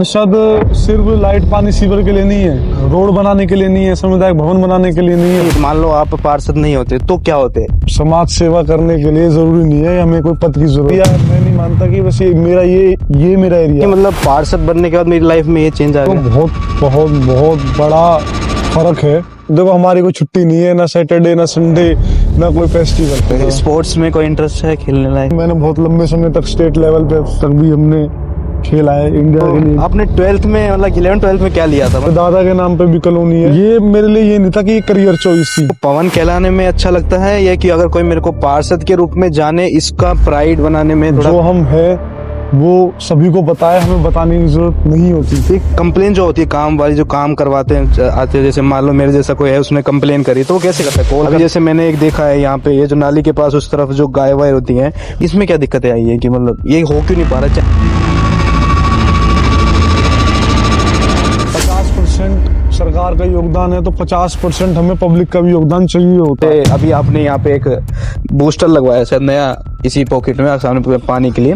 शायद सिर्फ लाइट पानी सीवर के लिए नहीं है, रोड बनाने के लिए नहीं है, सामुदायिक भवन बनाने के लिए नहीं है। मान लो आप पार्षद नहीं होते तो क्या होते? समाज सेवा करने के लिए जरूरी नहीं है हमें कोई पद की जरूरत है। मैं नहीं मानता कि बस ये मेरा एरिया मतलब पार्षद बनने के बाद मेरी लाइफ में ये चेंज आ तो गया। बहुत बहुत बहुत बड़ा फर्क है। देखो हमारी कोई छुट्टी नहीं है, ना सैटरडे ना संडे ना कोई फेस्टिवल। स्पोर्ट्स में कोई इंटरेस्ट है खेलने लायक? मैंने बहुत लंबे समय तक स्टेट लेवल पे तक भी हमने खेला है इंडिया के लिए। आपने 12th में मतलब 11 12th में क्या लिया था? दादा के नाम पे भी कॉलोनी है। ये मेरे लिए ये नहीं था कि ये करियर चॉइस थी। पवन कहलाने में अच्छा लगता है या कि अगर कोई मेरे को पार्षद के रूप में जाने, इसका प्राइड बनाने में थोड़ा? जो हम है वो सभी को पता है, हमें बताने की जरूरत नहीं होती। एक कंप्लेन जो होती है काम वाली, जो काम करवाते हैं आते हैं, जैसे मान लो मेरे जैसा कोई है उसने कंप्लेन करी तो वो कैसे करता है? अभी जैसे मैंने एक देखा है यहाँ पे, ये जो नाली के पास उस तरफ जो गाय वाय होती हैं, इसमें क्या दिक्कतें आई है कि मतलब ये हो क्यों नहीं पा रहा? 50% सरकार का योगदान है तो 50% हमें पब्लिक का भी योगदान चाहिए होता है। अभी आपने यहाँ पे एक बूस्टर लगवाया शायद नया, इसी पॉकेट में सामने पानी के लिए,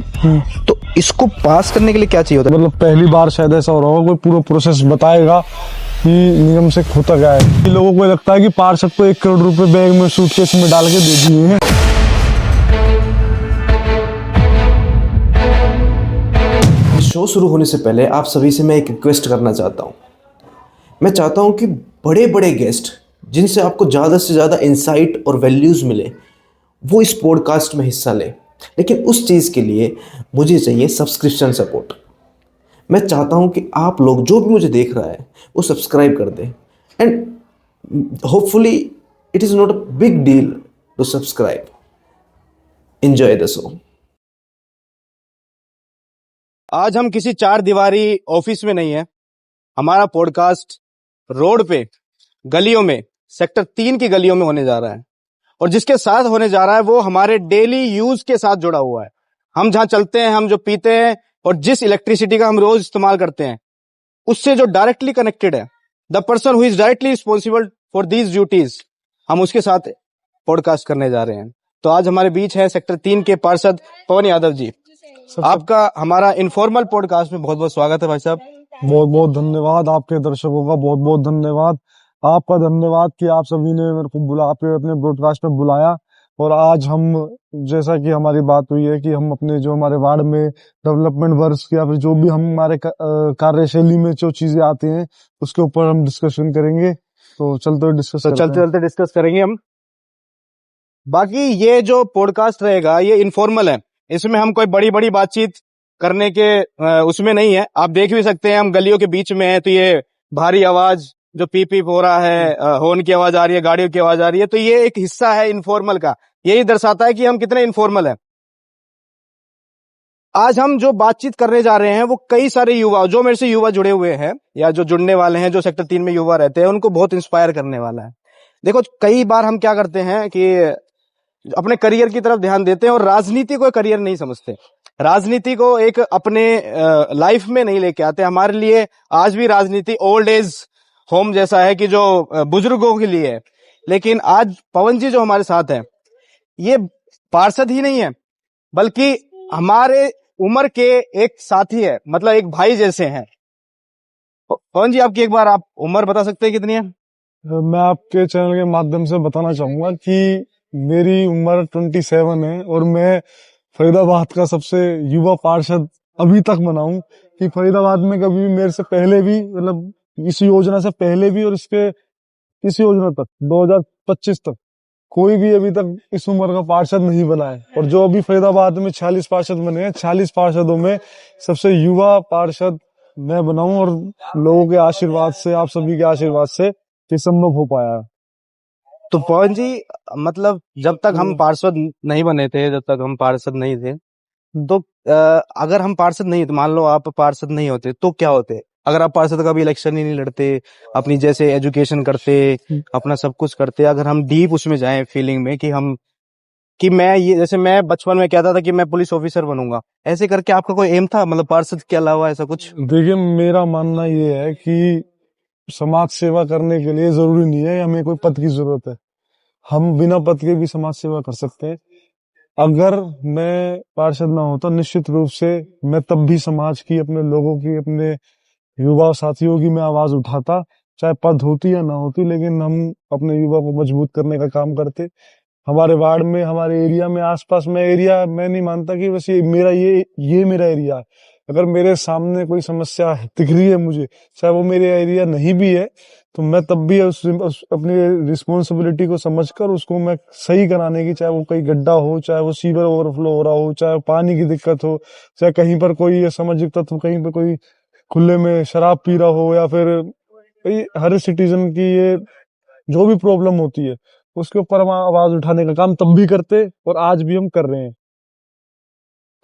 तो इसको पास करने के लिए क्या चाहिए होता है? मतलब पहली बार शायद ऐसा हो रहा होगा, कोई पूरा प्रोसेस बताएगा कि निगम से होता क्या है। लोगों को लगता है कि पार्षद को 1 करोड़ रुपए बैग में सूटकेस में डाल के दे दिए हैं। शो शुरू होने से पहले आप सभी से मैं एक रिक्वेस्ट करना चाहता हूँ। मैं चाहता हूँ कि बड़े बड़े गेस्ट जिनसे आपको ज़्यादा से ज़्यादा इंसाइट और वैल्यूज़ मिले वो इस पॉडकास्ट में हिस्सा लें, लेकिन उस चीज़ के लिए मुझे चाहिए सब्सक्रिप्शन सपोर्ट। मैं चाहता हूँ कि आप लोग जो भी मुझे देख रहा है वो सब्सक्राइब कर दें, and hopefully it is not a big deal to subscribe. Enjoy the show. आज हम किसी 4 दीवारी ऑफिस में नहीं है, हमारा पॉडकास्ट रोड पे, गलियों में, सेक्टर 3 की गलियों में होने जा रहा है। और जिसके साथ होने जा रहा है वो हमारे डेली यूज के साथ जुड़ा हुआ है। हम जहां चलते हैं, हम जो पीते हैं और जिस इलेक्ट्रिसिटी का हम रोज इस्तेमाल करते हैं, उससे जो डायरेक्टली कनेक्टेड है, the person who is directly responsible for these duties, हम उसके साथ पॉडकास्ट करने जा रहे हैं। तो आज हमारे बीच है सेक्टर 3 के पार्षद पवन यादव जी। आपका हमारा इनफॉर्मल पॉडकास्ट में बहुत बहुत स्वागत है भाई साहब। बहुत बहुत धन्यवाद, आपके दर्शकों का बहुत बहुत धन्यवाद। आपका धन्यवाद कि आप सभी ने मेरे को आपके अपने ब्रॉडकास्ट में बुलाया। और आज हम, जैसा कि हमारी बात हुई है कि हम अपने जो हमारे वार्ड में डेवलपमेंट वर्क या फिर जो भी हम हमारे कार्यशैली में जो चीजें आती हैं उसके ऊपर हम डिस्कशन करेंगे। तो चलते चलते डिस्कस करेंगे हम। बाकी ये जो पॉडकास्ट रहेगा ये इनफॉर्मल है, इसमें हम कोई बड़ी बड़ी बातचीत करने के उसमें नहीं है। आप देख भी सकते हैं हम गलियों के बीच में है, तो ये भारी आवाज जो पीप पीप हो रहा है, हॉर्न की आवाज आ रही है, गाड़ियों की आवाज आ रही है, तो ये एक हिस्सा है इनफॉर्मल का। यही दर्शाता है कि हम कितने इनफॉर्मल हैं। आज हम जो बातचीत करने जा रहे हैं वो कई सारे युवा, जो मेरे से युवा जुड़े हुए हैं या जो जुड़ने वाले हैं, जो सेक्टर 3 में युवा रहते हैं, उनको बहुत इंस्पायर करने वाला है। देखो कई बार हम क्या करते हैं कि अपने करियर की तरफ ध्यान देते हैं और राजनीति को करियर नहीं समझते, राजनीति को एक अपने लाइफ में नहीं लेके आते। हमारे लिए आज भी राजनीति ओल्ड एज होम जैसा है कि जो बुजुर्गों के लिए है। लेकिन आज पवन जी जो हमारे साथ हैं, ये पार्षद ही नहीं है बल्कि हमारे उम्र के एक साथी है, मतलब एक भाई जैसे हैं। पवन जी आपकी एक बार आप उम्र बता सकते हैं कितनी है? मैं आपके चैनल के माध्यम से बताना चाहूंगा कि मेरी उम्र 27 है और मैं फरीदाबाद का सबसे युवा पार्षद अभी तक बना हूं। कि फरीदाबाद में कभी मेरे से पहले भी, मतलब इस योजना से पहले भी और इस योजना तक 2025 तक कोई भी अभी तक इस उम्र का पार्षद नहीं बना है। और जो अभी फरीदाबाद में 46 पार्षद बने हैं, 46 पार्षदों में सबसे युवा पार्षद मैं बना हूं। और लोगों के आशीर्वाद से, आप सभी के आशीर्वाद से ये संभव हो पाया। तो पवन जी मतलब जब तक हम पार्षद नहीं बने थे, जब तक हम पार्षद नहीं थे, तो अगर हम पार्षद नहीं, तो मान लो आप पार्षद नहीं होते तो क्या होते? अगर आप पार्षद का भी इलेक्शन ही नहीं लड़ते, अपनी जैसे एजुकेशन करते, अपना सब कुछ करते, अगर हम डीप उसमें जाएं फीलिंग में कि मैं ये, जैसे मैं बचपन में कहता था कि मैं पुलिस ऑफिसर बनूंगा, ऐसे करके आपका कोई एम था मतलब पार्षद के अलावा ऐसा कुछ? देखिए, मेरा मानना ये है कि समाज सेवा करने के लिए जरूरी नहीं है हमें कोई पद की जरूरत है। हम बिना पद के भी समाज सेवा कर सकते हैं। अगर मैं पार्षद ना होता, निश्चित रूप से मैं तब भी समाज की, अपने लोगों की, अपने युवा साथियों की मैं आवाज उठाता, चाहे पद होती या ना होती, लेकिन हम अपने युवा को मजबूत करने का काम करते। हमारे वार्ड में, हमारे एरिया में, आसपास में एरिया, मैं नहीं मानता कि बस ये मेरा एरिया है। अगर मेरे सामने कोई समस्या दिख रही है मुझे, चाहे वो मेरे एरिया नहीं भी है, तो मैं तब भी अपनी रिस्पॉन्सिबिलिटी को समझकर उसको मैं सही कराने की, चाहे वो कोई गड्ढा हो, चाहे वो सीवर ओवरफ्लो हो रहा हो, चाहे पानी की दिक्कत हो, चाहे कहीं पर कोई असामाजिक तत्व, कहीं पर कोई खुले में शराब पी रहा हो, या फिर हर सिटीजन की ये जो भी प्रॉब्लम होती है, उसके ऊपर हम आवाज उठाने का काम तब भी करते और आज भी हम कर रहे हैं।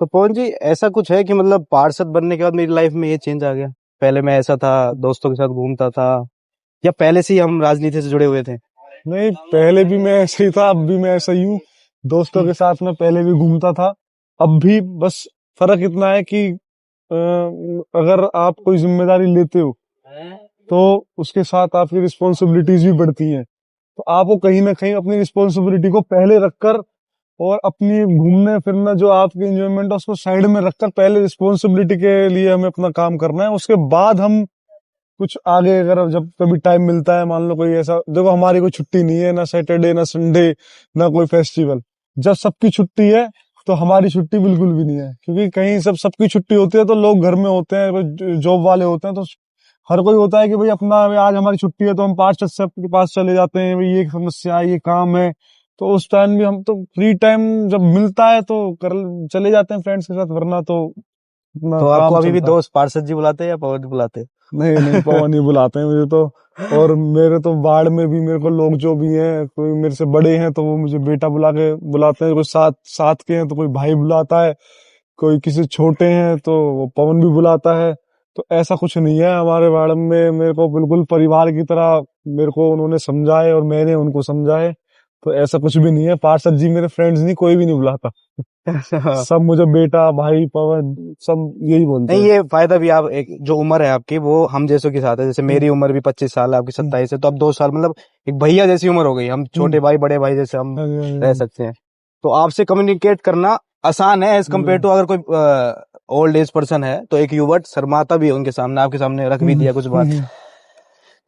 तो पवन जी, ऐसा कुछ है कि मतलब पार्षद बनने के बाद मेरी लाइफ में ये चेंज आ गया? पहले मैं ऐसा था, दोस्तों के साथ घूमता था, या पहले से ही हम राजनीति से जुड़े हुए थे? नहीं, पहले भी मैं ऐसे ही था, अब भी मैं ऐसा ही हूँ। दोस्तों के साथ मैं पहले भी घूमता था, अब भी। बस फर्क इतना है कि अगर आप कोई जिम्मेदारी लेते हो तो उसके साथ आपकी रिस्पॉन्सिबिलिटीज भी बढ़ती हैं। तो आपको कहीं ना कहीं अपनी रिस्पॉन्सिबिलिटी को पहले रखकर, और अपनी घूमने फिरना जो आपकी एंजॉयमेंट है उसको साइड में रखकर, पहले रिस्पॉन्सिबिलिटी के लिए हमें अपना काम करना है। उसके बाद हम कुछ आगे, अगर जब कभी टाइम मिलता है, मान लो कोई ऐसा, देखो हमारी कोई छुट्टी नहीं है, ना सैटरडे ना संडे ना कोई फेस्टिवल। जब सबकी छुट्टी है तो हमारी छुट्टी बिल्कुल भी नहीं है, क्योंकि कहीं सबकी छुट्टी होती है तो लोग घर में होते हैं, जॉब वाले होते हैं, तो हर कोई होता है कि भाई अपना, आज हमारी छुट्टी है तो हम पार्षद साहब के पास चले जाते हैं, भाई ये समस्या है, ये काम है। तो उस टाइम भी हम तो फ्री टाइम जब मिलता है तो कर चले जाते हैं फ्रेंड्स के साथ, वरना तो अपना तो आपको काम अभी भी चलता है। दोस्त पार्षद जी बुलाते हैं या पवन जी बुलाते हैं? नहीं नहीं, पवन ही बुलाते हैं मुझे तो। और मेरे तो वार्ड में भी मेरे को लोग जो भी हैं, कोई मेरे से बड़े हैं तो वो मुझे बेटा बुलाते हैं, कोई साथ साथ के हैं तो कोई भाई बुलाता है, कोई किसी छोटे हैं तो वो पवन भी बुलाता है। तो ऐसा कुछ नहीं है हमारे वार्ड में, मेरे को बिल्कुल परिवार की तरह मेरे को उन्होंने समझा है और मैंने उनको समझा है। तो ऐसा कुछ भी नहीं है, पार्षद जी मेरे फ्रेंड्स नहीं, कोई भी नहीं बुलाता। सब मुझे बेटा, भाई, पवन, सब यही बोलते नहीं, हैं। ये फायदा भी, आप एक जो उम्र है आपकी वो हम जैसों के साथ है। जैसे मेरी उम्र भी 25 साल है, आपकी 27 है, तो अब 2 साल मतलब एक भैया जैसी उम्र हो गई। हम छोटे भाई बड़े भाई जैसे हम हाँ जी, हाँ जी, रह सकते हैं। तो आपसे कम्युनिकेट करना आसान है एज कम्पेयर टू अगर कोई ओल्ड एज पर्सन है, तो एक युवा शर्माता भी है उनके सामने, आपके सामने रख भी दिया कुछ बात।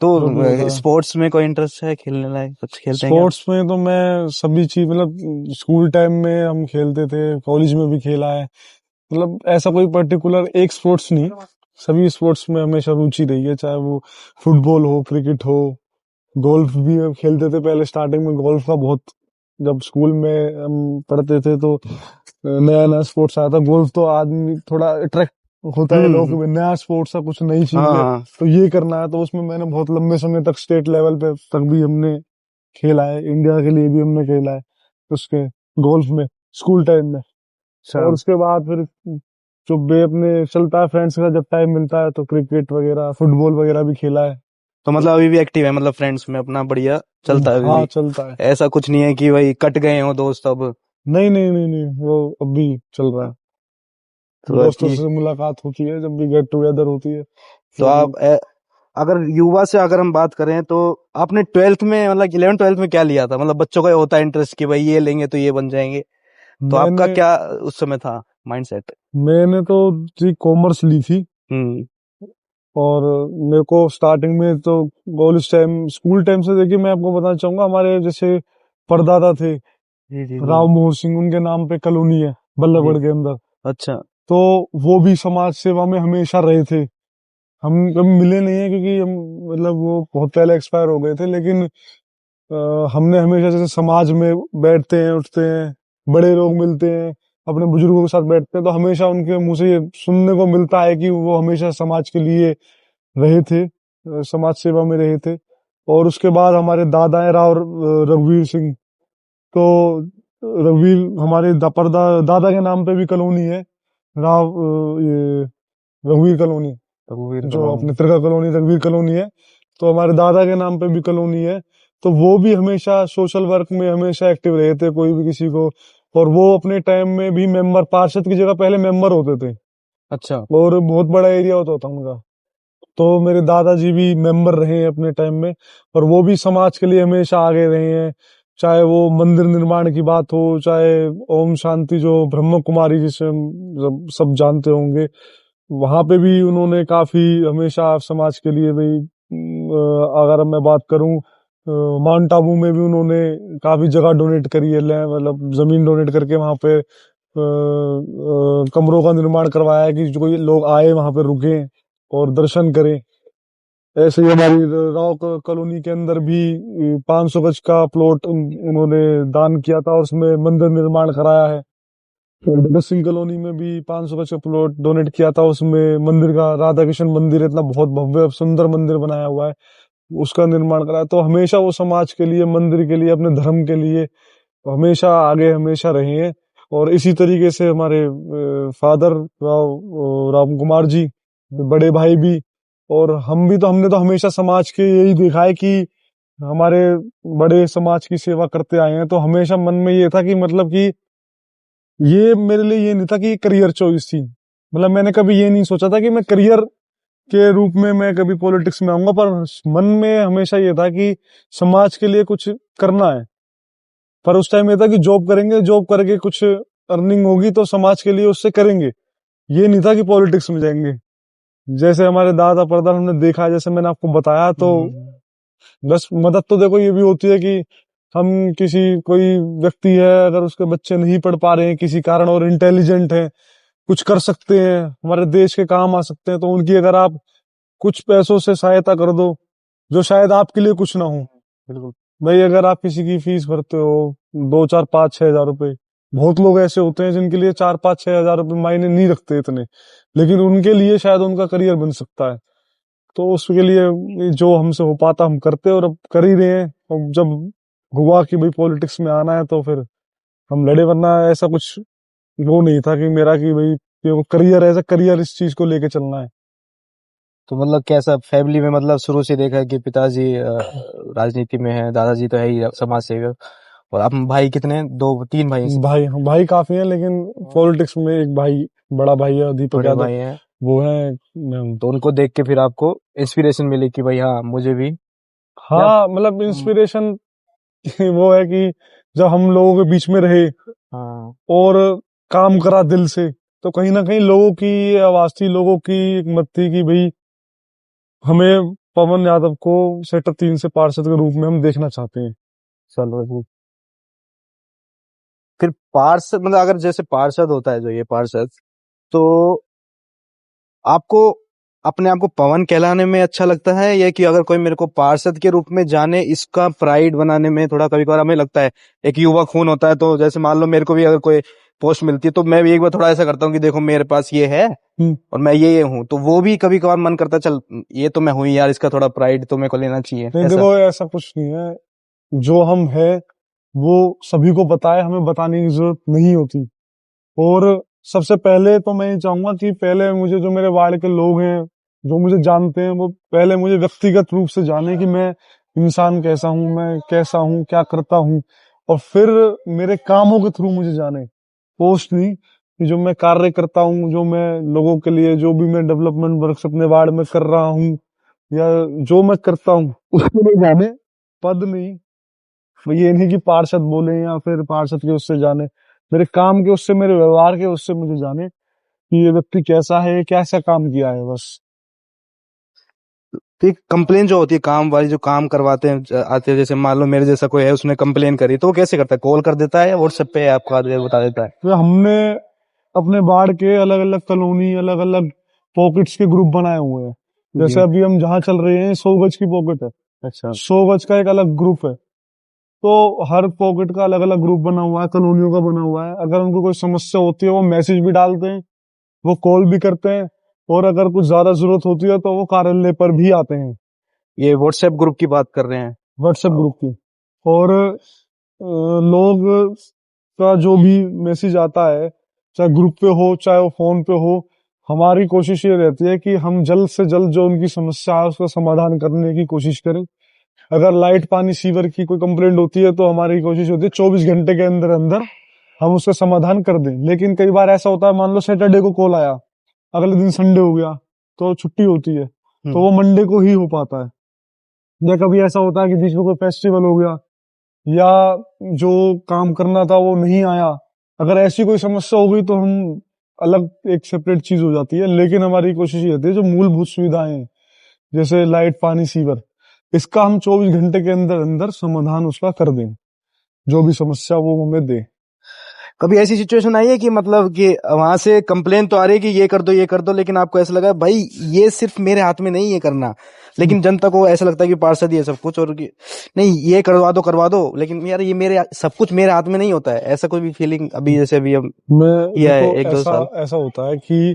जो भी होता तो है। स्पोर्ट्स में कोई इंटरेस्ट है, खेलने लायक कुछ खेलते हैं क्या? स्पोर्ट्स में तो मैं सभी चीज, मतलब स्कूल टाइम में हम खेलते थे, कॉलेज में भी खेला है। मतलब ऐसा कोई पर्टिकुलर एक स्पोर्ट्स नहीं, सभी स्पोर्ट्स में हमेशा रुचि रही है, चाहे वो फुटबॉल हो, क्रिकेट हो, गोल्फ भी हम खेलते थे पहले। स्टार्टिंग में गोल्फ का बहुत, जब स्कूल में हम पढ़ते थे तो नया नया स्पोर्ट्स आया था गोल्फ, तो आदमी थोड़ा अट्रैक्ट होता है लोग, हम्म। नया स्पोर्ट्स है, कुछ नई हाँ चीज है, हाँ। तो ये करना है। तो उसमें मैंने बहुत लंबे समय तक स्टेट लेवल पे तक भी हमने खेला है, इंडिया के लिए भी हमने खेला है उसके गोल्फ में, स्कूल टाइम में। अच्छा, और उसके बाद फिर जो बे अपने चलता है फ्रेंड्स का, जब टाइम मिलता है तो क्रिकेट वगैरह, फुटबॉल वगैरह भी खेला है। तो मतलब अभी भी एक्टिव है, मतलब फ्रेंड्स में अपना बढ़िया चलता है अभी हाँ, भी? चलता है। ऐसा कुछ नहीं है कि भाई कट गए हो दोस्त अब? नहीं नहीं नहीं नहीं, वो अभी चल रहा है। तो दोस्तों ठीक। से मुलाकात होती है, जब भी गेट टुगेदर होती है तो तो भी। अगर युवा से अगर हम बात करें तो आपने 12th में, मतलब 11 12th में क्या लिया था? मतलब बच्चों का ये होता है इंटरेस्ट कि भाई ये लेंगे तो ये बन जाएंगे, तो आपका मैंने क्या उस समय था माइंडसेट? मैंने तो जी कॉमर्स ली थी। हम्म। और मेरे को स्टार्टिंग में तो कॉलेज टाइम, स्कूल टाइम से, देखिए मैं आपको बताना चाहूंगा, हमारे जैसे परदादा थे जी जी जी। राव मोहन सिंह, उनके नाम पे कॉलोनी है जी। बल्लभगढ़ के अंदर। अच्छा। तो वो भी समाज सेवा में हमेशा रहे थे। हम कभी मिले नहीं है क्योंकि हम, मतलब वो बहुत पहले एक्सपायर हो गए थे, लेकिन हमने हमेशा, जैसे समाज में बैठते हैं उठते हैं, बड़े लोग मिलते हैं, अपने बुजुर्गों के साथ बैठते हैं, तो हमेशा उनके मुंह से ये सुनने को मिलता है कि वो हमेशा समाज के लिए रहे थे, समाज सेवा में रहे थे। और उसके बाद हमारे दादा हैं राव रघुवीर सिंह। तो रघुवीर हमारे दादा के नाम पे भी कॉलोनी है, राव ये रघुवीर कॉलोनी, रघुवीर जो कॉलोनी। अपने तिरका कॉलोनी रघुवीर कॉलोनी है। तो हमारे दादा के नाम पे भी कॉलोनी है। तो वो भी हमेशा सोशल वर्क में हमेशा एक्टिव रहे थे, कोई भी किसी को। और वो अपने टाइम में भी मेंबर, पार्षद की जगह पहले मेंबर होते थे, अच्छा। और बहुत बड़ा एरिया होता था उनका। तो मेरे दादाजी भी मेंबर रहे हैं अपने टाइम में, और वो भी समाज के लिए हमेशा आगे रहे हैं। चाहे वो मंदिर निर्माण की बात हो, चाहे ओम शांति जो ब्रह्म कुमारी जिसे हम सब जानते होंगे, वहां पे भी उन्होंने काफी हमेशा समाज के लिए भाई अगर मैं बात करूं माउंट आबू में भी उन्होंने काफी जगह डोनेट करी है, मतलब जमीन डोनेट करके वहां पे कमरों का निर्माण करवाया है कि जो कोई लोग आए वहां पे रुके और दर्शन करें। ऐसे ही हमारी रॉक कॉलोनी के अंदर भी 500 गज का प्लॉट उन्होंने दान किया था और उसमें मंदिर निर्माण कराया है। और भगत सिंह कॉलोनी में भी 500 गज का प्लॉट डोनेट किया था, उसमें मंदिर का राधा कृष्ण मंदिर इतना बहुत भव्य सुंदर मंदिर बनाया हुआ है, उसका निर्माण कराया। तो हमेशा वो समाज के लिए, मंदिर के लिए, अपने धर्म के लिए हमेशा आगे हमेशा रहे हैं। और इसी तरीके से हमारे फादर राम कुमार जी, बड़े भाई भी, और हम भी, तो हमने तो हमेशा समाज के यही देखा है कि हमारे बड़े समाज की सेवा करते आए हैं। तो हमेशा मन में ये था कि मतलब कि ये मेरे लिए ये नहीं था कि करियर चॉइस थी, मतलब मैंने कभी ये नहीं सोचा था कि मैं करियर के रूप में मैं कभी पॉलिटिक्स में आऊंगा, पर मन में हमेशा ये था कि समाज के लिए कुछ करना है। पर उस टाइम ये था कि जॉब करेंगे, जॉब करके कुछ अर्निंग होगी तो समाज के लिए उससे करेंगे, ये नहीं था कि पॉलिटिक्स में जाएंगे। जैसे हमारे दादा परदादा हमने देखा, जैसे मैंने आपको बताया, तो बस मदद तो देखो ये भी होती है कि हम किसी कोई व्यक्ति है अगर उसके बच्चे नहीं पढ़ पा रहे हैं किसी कारण और इंटेलिजेंट है, कुछ कर सकते हैं, हमारे देश के काम आ सकते हैं, तो उनकी अगर आप कुछ पैसों से सहायता कर दो जो शायद आपके लिए कुछ ना हो। बिल्कुल। भाई अगर आप किसी की फीस भरते हो 2 4 5 6 हजार रुपए, बहुत लोग ऐसे होते हैं जिनके लिए 4 5 6 हजार रुपए मायने नहीं रखते इतने, लेकिन उनके लिए शायद उनका करियर बन सकता है। तो उसके लिए जो हमसे हो पाता हम करते हैं और अब कर ही रहे हैं। और जब हुआ कि भाई पॉलिटिक्स में आना है तो फिर हम लड़े, वरना ऐसा कुछ वो नहीं था कि मेरा कि भाई ये करियर, ऐसा करियर इस चीज को लेके चलना है। तो मतलब कैसा फैमिली में, मतलब शुरू से देखा है कि पिताजी राजनीति में है, दादाजी तो है ही समाज सेवक, और आप भाई कितने हैं? 2 3 भाई हैं? भाई काफी है, लेकिन पॉलिटिक्स में एक भाई, बड़ा भाई है दीपक बड़े यादव, भाई हैं, वो है। मैं हूँ। तो उनको देख के फिर आपको इंस्पिरेशन मिली कि भाई हाँ मुझे भी, या हाँ मतलब इंस्पिरेशन वो है कि जब हम लोगों के बीच में रहे हाँ और काम करा दिल से, तो कहीं ना कहीं लोगों की ये आवाज थी, लोगों की एक मत थी कि भाई हमें पवन यादव को सेक्टर 3 से पार्षद के रूप में हम देखना चाहते हैं। चलो। फिर पार्षद, मतलब अगर जैसे पार्षद होता है जो ये पार्षद, तो आपको अपने आप को पवन कहलाने में अच्छा लगता है, या कि अगर कोई मेरे को पार्षद के रूप में जाने, इसका प्राइड बनाने में थोड़ा कभी कभार हमें लगता है, एक युवा खून होता है, तो जैसे मान लो मेरे को भी अगर कोई पोस्ट मिलती है तो मैं भी एक बार थोड़ा ऐसा करता हूँ कि देखो मेरे पास ये है और मैं ये हूँ, तो वो भी कभी कभार मन करता है चल ये तो मैं हूँ यार, इसका थोड़ा प्राइड तो मेरे को लेना चाहिए, नहीं ऐसा। देखो ऐसा कुछ नहीं है, जो हम है वो सभी को पता है, हमें बताने की जरूरत नहीं होती। और सबसे पहले तो मैं ये चाहूंगा कि पहले मुझे, जो मेरे वार्ड के लोग हैं जो मुझे जानते हैं, वो पहले मुझे व्यक्तिगत रूप से जाने कि मैं इंसान कैसा हूँ, मैं कैसा हूँ, क्या करता हूँ, और फिर मेरे कामों के थ्रू मुझे जाने, पोस्ट नहीं, कि जो मैं कार्य करता हूँ, जो मैं लोगों के लिए, जो भी मैं डेवलपमेंट वर्क अपने वार्ड में कर रहा हूँ या जो मैं करता हूँ उसके लिए जाने, पद नहीं। वो ये नहीं कि पार्षद बोले या फिर पार्षद के उससे जाने, मेरे काम के उससे, मेरे व्यवहार के उससे मुझे जाने कि ये व्यक्ति कैसा है, कैसा काम किया है, बस। तो एक कंप्लेन जो होती है काम वाली, जो काम करवाते हैं आते हैं, जैसे मान लो मेरे जैसा कोई है उसने कंप्लेन करी, तो वो कैसे करता है? कॉल कर देता है या व्हाट्सएप पे आपको आगे बता देता है? तो हमने अपने वार्ड के अलग अलग कॉलोनी, अलग अलग पॉकेट्स के ग्रुप बनाए हुए हैं। जैसे जी। अभी हम जहाँ चल रहे हैं 100 गज की पॉकेट है, अच्छा। 100 गज का एक अलग ग्रुप है, तो हर पॉकेट का अलग अलग ग्रुप बना हुआ है, कॉलोनियों का बना हुआ है। अगर उनको कोई समस्या होती है वो मैसेज भी डालते हैं, वो कॉल भी करते हैं, और अगर कुछ ज्यादा जरूरत होती है तो वो कार्यालय पर भी आते हैं। ये व्हाट्सएप ग्रुप की बात कर रहे हैं? व्हाट्सएप ग्रुप की। और लोग का जो भी मैसेज आता है, चाहे ग्रुप पे हो चाहे वो फोन पे हो, हमारी कोशिश ये रहती है कि हम जल्द से जल्द जो उनकी समस्या है उसका समाधान करने की कोशिश करें। अगर लाइट पानी सीवर की कोई कंप्लेंट होती है तो हमारी कोशिश होती है 24 घंटे के अंदर अंदर हम उसका समाधान कर दें। लेकिन कई बार ऐसा होता है, मान लो सैटरडे को कॉल आया, अगले दिन संडे हो गया तो छुट्टी होती है, तो वो मंडे को ही हो पाता है। या कभी ऐसा होता है कि बीच में कोई फेस्टिवल हो गया या जो काम करना था वो नहीं आया, अगर ऐसी कोई समस्या हो गई तो हम अलग एक सेपरेट चीज हो जाती है। लेकिन हमारी कोशिश ये होती है जो मूलभूत सुविधाएं हैं जैसे लाइट, पानी, सीवर, इसका हम 24 घंटे के अंदर अंदर समाधान उसका कर दें, जो भी समस्या वो हमें दे। कभी ऐसी सिचुएशन आई है कि मतलब कि वहां से कंप्लेन तो आ रही है कि ये कर दो, लेकिन आपको ऐसा लगा भाई ये सिर्फ मेरे हाथ में नहीं ये करना, लेकिन जनता को ऐसा लगता है कि पार्षद ही है सब कुछ, और कि नहीं ये करवा दो, लेकिन यार ये मेरे सब कुछ मेरे हाथ में नहीं होता है, ऐसा कोई भी फीलिंग अभी जैसे अभी हम मैं किया है देखो, 1-2 ऐसा साल? ऐसा होता है कि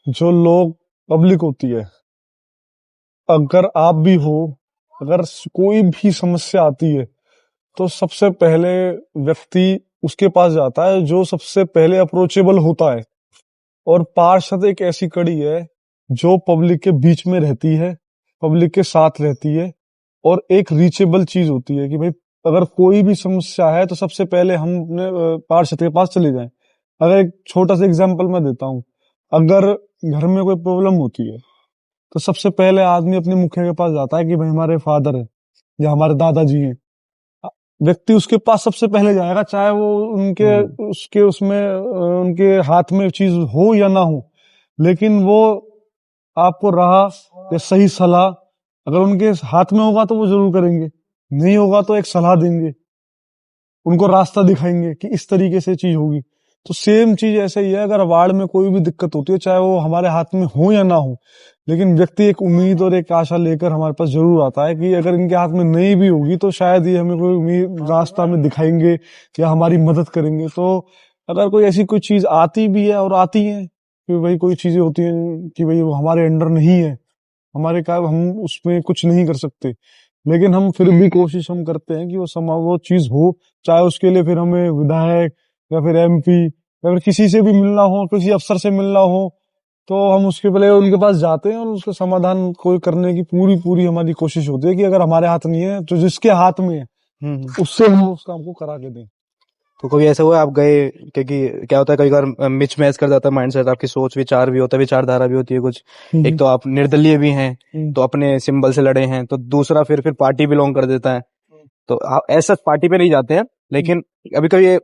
जो लोग, पब्लिक होती है, अगर आप भी हो, अगर कोई भी समस्या आती है तो सबसे पहले व्यक्ति उसके पास जाता है जो सबसे पहले अप्रोचेबल होता है। और पार्षद एक ऐसी कड़ी है जो पब्लिक के बीच में रहती है, पब्लिक के साथ रहती है, और एक रीचेबल चीज होती है कि भाई अगर कोई भी समस्या है तो सबसे पहले हम अपने पार्षद के पास चले जाएं। अगर एक छोटा सा एग्जांपल मैं देता हूँ, अगर घर में कोई प्रॉब्लम होती है तो सबसे पहले आदमी अपने मुखिया के पास जाता है कि भाई हमारे फादर है या हमारे दादाजी हैं, व्यक्ति उसके पास सबसे पहले जाएगा, चाहे वो उनके उसके उसमें उनके हाथ में चीज हो या ना हो, लेकिन वो आपको राह या सही सलाह, अगर उनके हाथ में होगा तो वो जरूर करेंगे, नहीं होगा तो एक सलाह देंगे, उनको रास्ता दिखाएंगे कि इस तरीके से चीज होगी। तो सेम चीज ऐसे ही है, अगर वार्ड में कोई भी दिक्कत होती है, चाहे वो हमारे हाथ में हो या ना हो, लेकिन व्यक्ति एक उम्मीद और एक आशा लेकर हमारे पास जरूर आता है कि अगर इनके हाथ में नहीं भी होगी तो शायद ये हमें कोई उम्मीद रास्ता में दिखाएंगे या हमारी मदद करेंगे। तो अगर कोई ऐसी कोई चीज आती भी है, और आती है कि भाई कोई चीजें होती हैं कि भाई वो हमारे अंडर नहीं है, हमारे काम, हम उसमें कुछ नहीं कर सकते, लेकिन हम फिर भी कोशिश हम करते हैं कि वो चीज हो, चाहे उसके लिए फिर हमें विधायक या फिर एमपी या फिर किसी से भी मिलना हो, किसी अफसर से मिलना हो, तो हम उसके पहले उनके पास जाते हैं और उसका समाधान कोई करने की पूरी पूरी हमारी कोशिश होती है कि अगर हमारे हाथ नहीं है तो जिसके हाथ में है उससे हम उस काम को करा के दें। तो कभी ऐसा हुआ आप गए, क्योंकि क्या होता है कई बार मिच मैच कर जाता है माइंडसेट, आपकी सोच विचार भी होता है, विचारधारा भी होती है कुछ, एक तो आप निर्दलीय भी हैं तो अपने सिंबल से लड़े हैं, तो दूसरा फिर पार्टी बिलोंग कर देता है, तो आप ऐसा पार्टी पे नहीं जाते हैं, लेकिन अभी कभी ये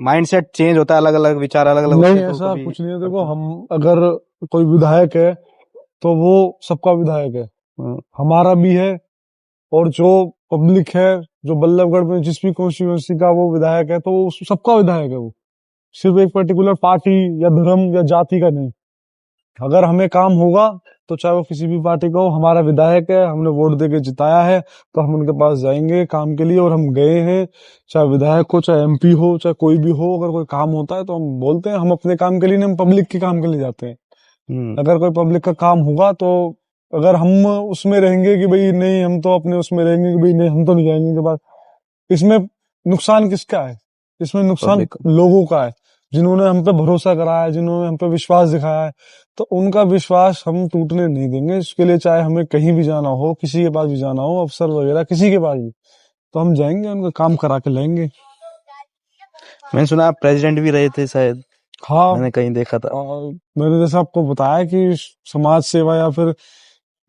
माइंडसेट चेंज होता है, अलग अलग विचार अलग अलग होते नहीं, हैं, तो ऐसा कभी कुछ नहीं है। देखो, हम अगर कोई विधायक है तो वो सबका विधायक है, हमारा भी है, और जो पब्लिक है, जो बल्लभगढ़ में जिस भी कॉन्स्टिट्यूंसी का वो विधायक है, तो वो सबका विधायक है। वो सिर्फ एक पर्टिकुलर पार्टी या धर्म या जाति का नहीं। अगर हमें काम होगा तो चाहे वो किसी भी पार्टी का हो, हमारा विधायक है, हमने वोट देके जिताया है, तो हम उनके पास जाएंगे काम के लिए, और हम गए हैं, चाहे विधायक हो, चाहे एमपी हो, चाहे कोई भी हो। अगर कोई काम होता है तो हम बोलते हैं हम अपने काम के लिए नहीं, हम पब्लिक के काम के लिए जाते हैं। अगर कोई पब्लिक का काम होगा तो अगर हम उसमें रहेंगे कि भाई नहीं, हम तो अपने उसमें रहेंगे कि भाई नहीं, हम तो नहीं जाएंगे इनके पास, इसमें नुकसान किसका है? इसमें नुकसान लोगों का है, जिन्होंने हम पे भरोसा कराया है, जिन्होंने हम पे विश्वास दिखाया है, तो उनका विश्वास हम टूटने नहीं देंगे। इसके लिए चाहे हमें कहीं भी जाना हो, किसी के पास भी जाना हो, अफसर वगैरह किसी के पास भी, तो हम जाएंगे, उनका काम करा के लाएंगे। मैंने सुना आप प्रेसिडेंट भी रहे थे शायद, हाँ, मैंने कहीं देखा था। मैंने जैसा आपको बताया कि समाज सेवा या फिर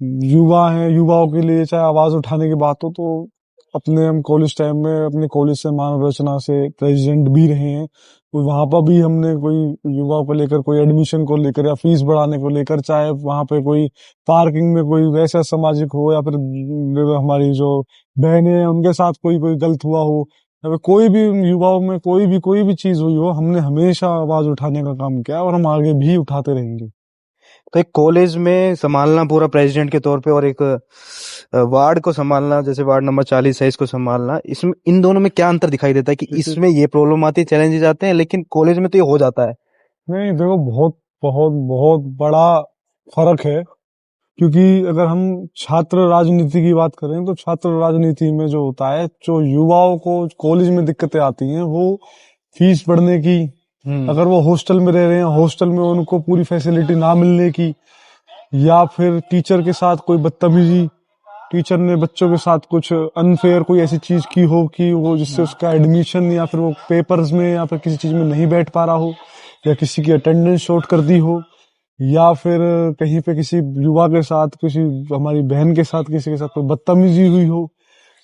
युवा हैं, युवाओं के लिए चाहे आवाज उठाने की बात हो, तो अपने हम कॉलेज टाइम में अपने कॉलेज से मानव रचना से प्रेसिडेंट भी रहे हैं। तो वहां पर भी हमने कोई युवाओं को लेकर, कोई एडमिशन को लेकर या फीस बढ़ाने को लेकर, चाहे वहां पे कोई पार्किंग में कोई वैसा सामाजिक हो, या फिर हमारी जो बहनें हैं उनके साथ कोई कोई गलत हुआ हो, या फिर कोई भी युवाओं में कोई भी चीज हुई हो, हमने हमेशा आवाज उठाने का काम किया और हम आगे भी उठाते रहेंगे। तो एक कॉलेज में संभालना पूरा प्रेसिडेंट के तौर पे, और एक वार्ड को संभालना, जैसे वार्ड नंबर 40 है, इसको संभालना, इसमें इन दोनों में क्या अंतर दिखाई देता है कि इसमें ये प्रॉब्लम आती है, चैलेंजेस आते हैं, लेकिन कॉलेज में तो ये हो जाता है? नहीं, देखो, बहुत बहुत बहुत बड़ा फर्क है, क्योंकि अगर हम छात्र राजनीति की बात करें तो छात्र राजनीति में जो होता है, जो युवाओं को कॉलेज में दिक्कतें आती हैं, वो फीस बढ़ने की, अगर वो हॉस्टल में रह रहे हैं, हॉस्टल में उनको पूरी फैसिलिटी ना मिलने की, या फिर टीचर के साथ कोई बदतमीजी, टीचर ने बच्चों के साथ कुछ अनफेयर कोई ऐसी चीज की हो कि वो जिससे उसका एडमिशन या फिर वो पेपर्स में या फिर किसी चीज में नहीं बैठ पा रहा हो, या किसी की अटेंडेंस शॉर्ट कर दी हो, या फिर कहीं पे किसी युवा के साथ, किसी हमारी बहन के साथ, किसी के साथ कोई बदतमीजी हुई हो,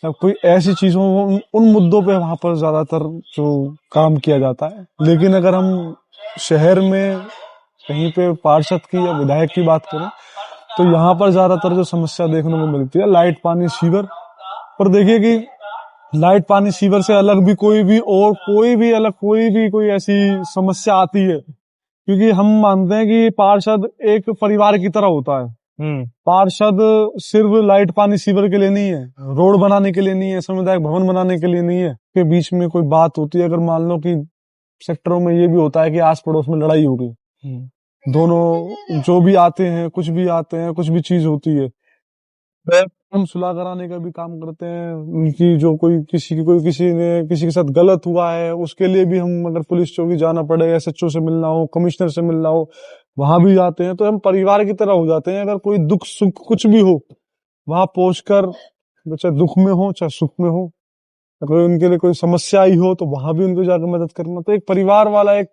या कोई ऐसी चीज हो, उन मुद्दों पे वहां पर ज्यादातर जो काम किया जाता है। लेकिन अगर हम शहर में कहीं पे पार्षद की या विधायक की बात करें तो यहाँ पर ज्यादातर जो समस्या देखने को मिलती है लाइट पानी सीवर। पर देखिए कि लाइट पानी सीवर से अलग भी कोई ऐसी समस्या आती है, क्योंकि हम मानते हैं कि पार्षद एक परिवार की तरह होता है। पार्षद सिर्फ लाइट पानी सीवर के लिए नहीं है, रोड बनाने के लिए नहीं है, सामुदायिक भवन बनाने के लिए नहीं है। के बीच में कोई बात होती है, अगर मान लो कि सेक्टरों में ये भी होता है कि आस पड़ोस में लड़ाई हो गई, दोनों जो भी आते हैं कुछ भी चीज होती है, हम सुलह कराने का भी काम करते हैं। उनकी जो किसी के साथ गलत हुआ है उसके लिए भी हम, अगर पुलिस चौकी जाना पड़े, एसएचओ से मिलना हो, कमिश्नर से मिलना हो, वहां भी जाते हैं। तो हम परिवार की तरह हो जाते हैं। अगर कोई दुख सुख कुछ भी हो, वहां पहुंचकर, चाहे दुख में हो चाहे सुख में हो, अगर उनके लिए कोई समस्या आई हो तो वहां भी उनको जाकर मदद करना। तो एक परिवार वाला एक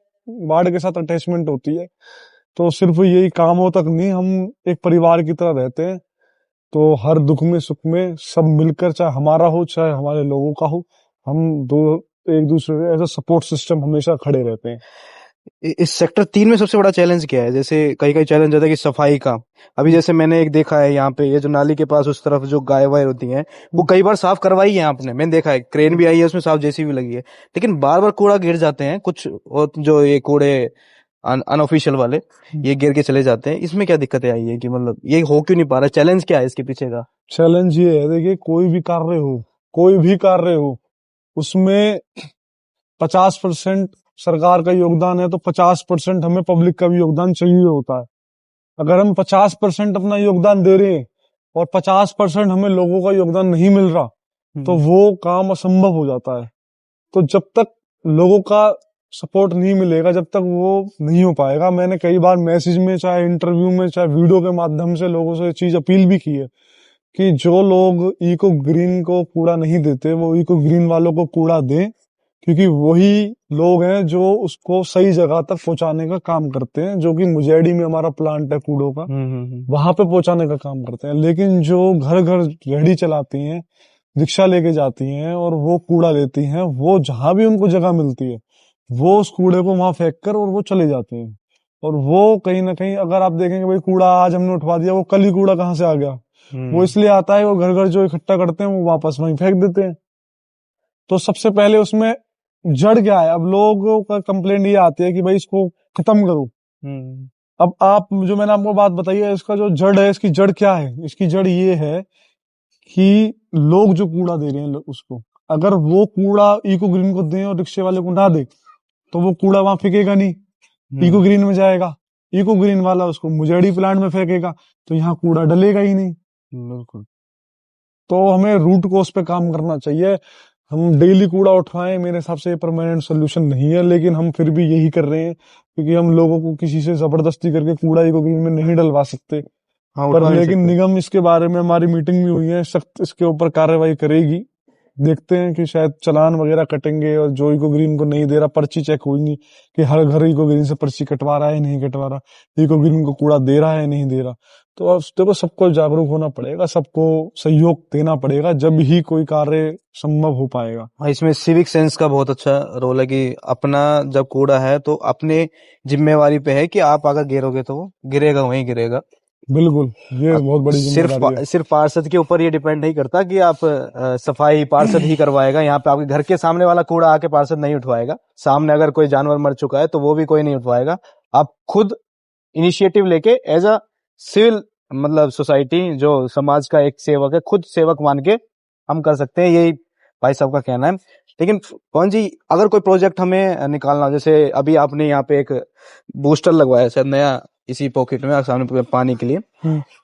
वार्ड के साथ अटैचमेंट होती है। तो सिर्फ यही कामों तक नहीं, हम एक परिवार की तरह रहते हैं। तो हर दुख में सुख में सब मिलकर, चाहे हमारा हो चाहे हमारे लोगों का हो, हम एक दूसरे के एज अ सपोर्ट सिस्टम हमेशा खड़े रहते हैं। इस सेक्टर 3 में सबसे बड़ा चैलेंज क्या है? जैसे कई चैलेंज होता है कि सफाई का। अभी जैसे मैंने एक देखा है यहाँ पे, ये जो नाली के पास उस तरफ जो गाय वाय होती हैं, वो कई बार साफ करवाई है आपने, मैंने देखा है, क्रेन भी आई है उसमें, साफ जेसीबी लगी है, लेकिन बार बार कूड़ा गिर जाते हैं कुछ, और जो ये कूड़े अनऑफिशियल वाले ये गिर के चले जाते हैं। इसमें क्या दिक्कतें आई है कि मतलब ये हो क्यों नहीं पा रहा? चैलेंज क्या है इसके पीछे का? चैलेंज ये है, देखिए कोई भी कार्य हो उसमें 50% सरकार का योगदान है, तो 50% हमें पब्लिक का भी योगदान चाहिए होता है। अगर हम 50% अपना योगदान दे रहे हैं और 50% हमें लोगों का योगदान नहीं मिल रहा, तो वो काम असंभव हो जाता है। तो जब तक लोगों का सपोर्ट नहीं मिलेगा, जब तक वो नहीं हो पाएगा। मैंने कई बार मैसेज में, चाहे इंटरव्यू में, चाहे वीडियो के माध्यम से लोगों से चीज अपील भी की है कि जो लोग इको ग्रीन को कूड़ा नहीं देते, वो इको ग्रीन वालों को कूड़ा दें, क्योंकि वही लोग हैं जो उसको सही जगह तक पहुंचाने का काम करते हैं। जो कि मुजेड़ी में हमारा प्लांट है कूड़ों का, वहां पे पहुंचाने का काम करते हैं। लेकिन जो घर घर रेहड़ी चलाती हैं, रिक्शा लेके जाती हैं और वो कूड़ा लेती हैं, वो जहां भी उनको जगह मिलती है वो उस कूड़े को वहां फेंक कर और वो चले जाते हैं। और वो कहीं ना कहीं, अगर आप देखेंगे भाई कूड़ा आज हमने उठवा दिया, वो कल ही कूड़ा कहाँ से आ गया? वो इसलिए आता है, वो घर घर जो इकट्ठा करते हैं वो वापस वहीं फेंक देते हैं। तो सबसे पहले उसमें जड़ क्या है? अब लोगों का कंप्लेंट ये आती है कि भाई इसको खत्म करो। अब आप, जो मैंने आपको बात बताई है, इसका जो जड़ है, इसकी जड़ क्या है? इसकी जड़ ये है कि लोग जो कूड़ा दे रहे हैं उसको, अगर वो कूड़ा इको ग्रीन को दें और रिक्शे वाले को ना दे, तो वो कूड़ा वहां फेंकेगा नहीं, इको ग्रीन में जाएगा। इको ग्रीन वाला उसको मुजेड़ी प्लांट में फेंकेगा, तो यहाँ कूड़ा डलेगा ही नहीं। बिल्कुल। तो हमें रूट कोज पे काम करना चाहिए। हम डेली कूड़ा उठवाएं, मेरे हिसाब से परमानेंट सोल्यूशन नहीं है, लेकिन हम फिर भी यही कर रहे हैं, क्योंकि हम लोगों को किसी से जबरदस्ती करके कूड़ा इको ग्रीन में नहीं डलवा सकते। पर लेकिन निगम इसके बारे में, हमारी मीटिंग भी हुई है, सख्त इसके ऊपर कार्रवाई करेगी। देखते हैं कि शायद चालान वगैरह कटेंगे, और जो इको ग्रीन को नहीं दे रहा, पर्ची चेक होगी कि हर घर इको ग्रीन से पर्ची कटवा रहा है नहीं कटवा रहा, इको ग्रीन को कूड़ा दे रहा है नहीं दे रहा। तो अब देखो, सबको जागरूक होना पड़ेगा, सबको सहयोग देना पड़ेगा, जब ही कोई कार्य संभव हो पाएगा। इसमें सिविक सेंस का बहुत अच्छा रोल है कि अपना जब कूड़ा है तो अपने जिम्मेवारी पे है कि आप अगर गिरोगे तो वो गिरेगा, वहीं गिरेगा। बिल्कुल, ये बहुत बड़ी जिम्मेदारी है। सिर्फ पार्षद के ऊपर ये डिपेंड नहीं करता कि आप सफाई पार्षद ही करवाएगा। यहाँ पे आपके घर के सामने वाला कूड़ा आके पार्षद नहीं उठवाएगा। सामने अगर कोई जानवर मर चुका है तो वो भी कोई नहीं उठवाएगा। आप खुद इनिशिएटिव लेके एज अ सिविल, मतलब सोसाइटी जो समाज का एक सेवक है, खुद सेवक मान के हम कर सकते हैं, यही भाई साहब का कहना है। लेकिन पवन जी, अगर कोई प्रोजेक्ट हमें निकालना, जैसे अभी आपने यहाँ पे एक बूस्टर लगवाया शायद नया, इसी पॉकेट में सामने पानी के लिए,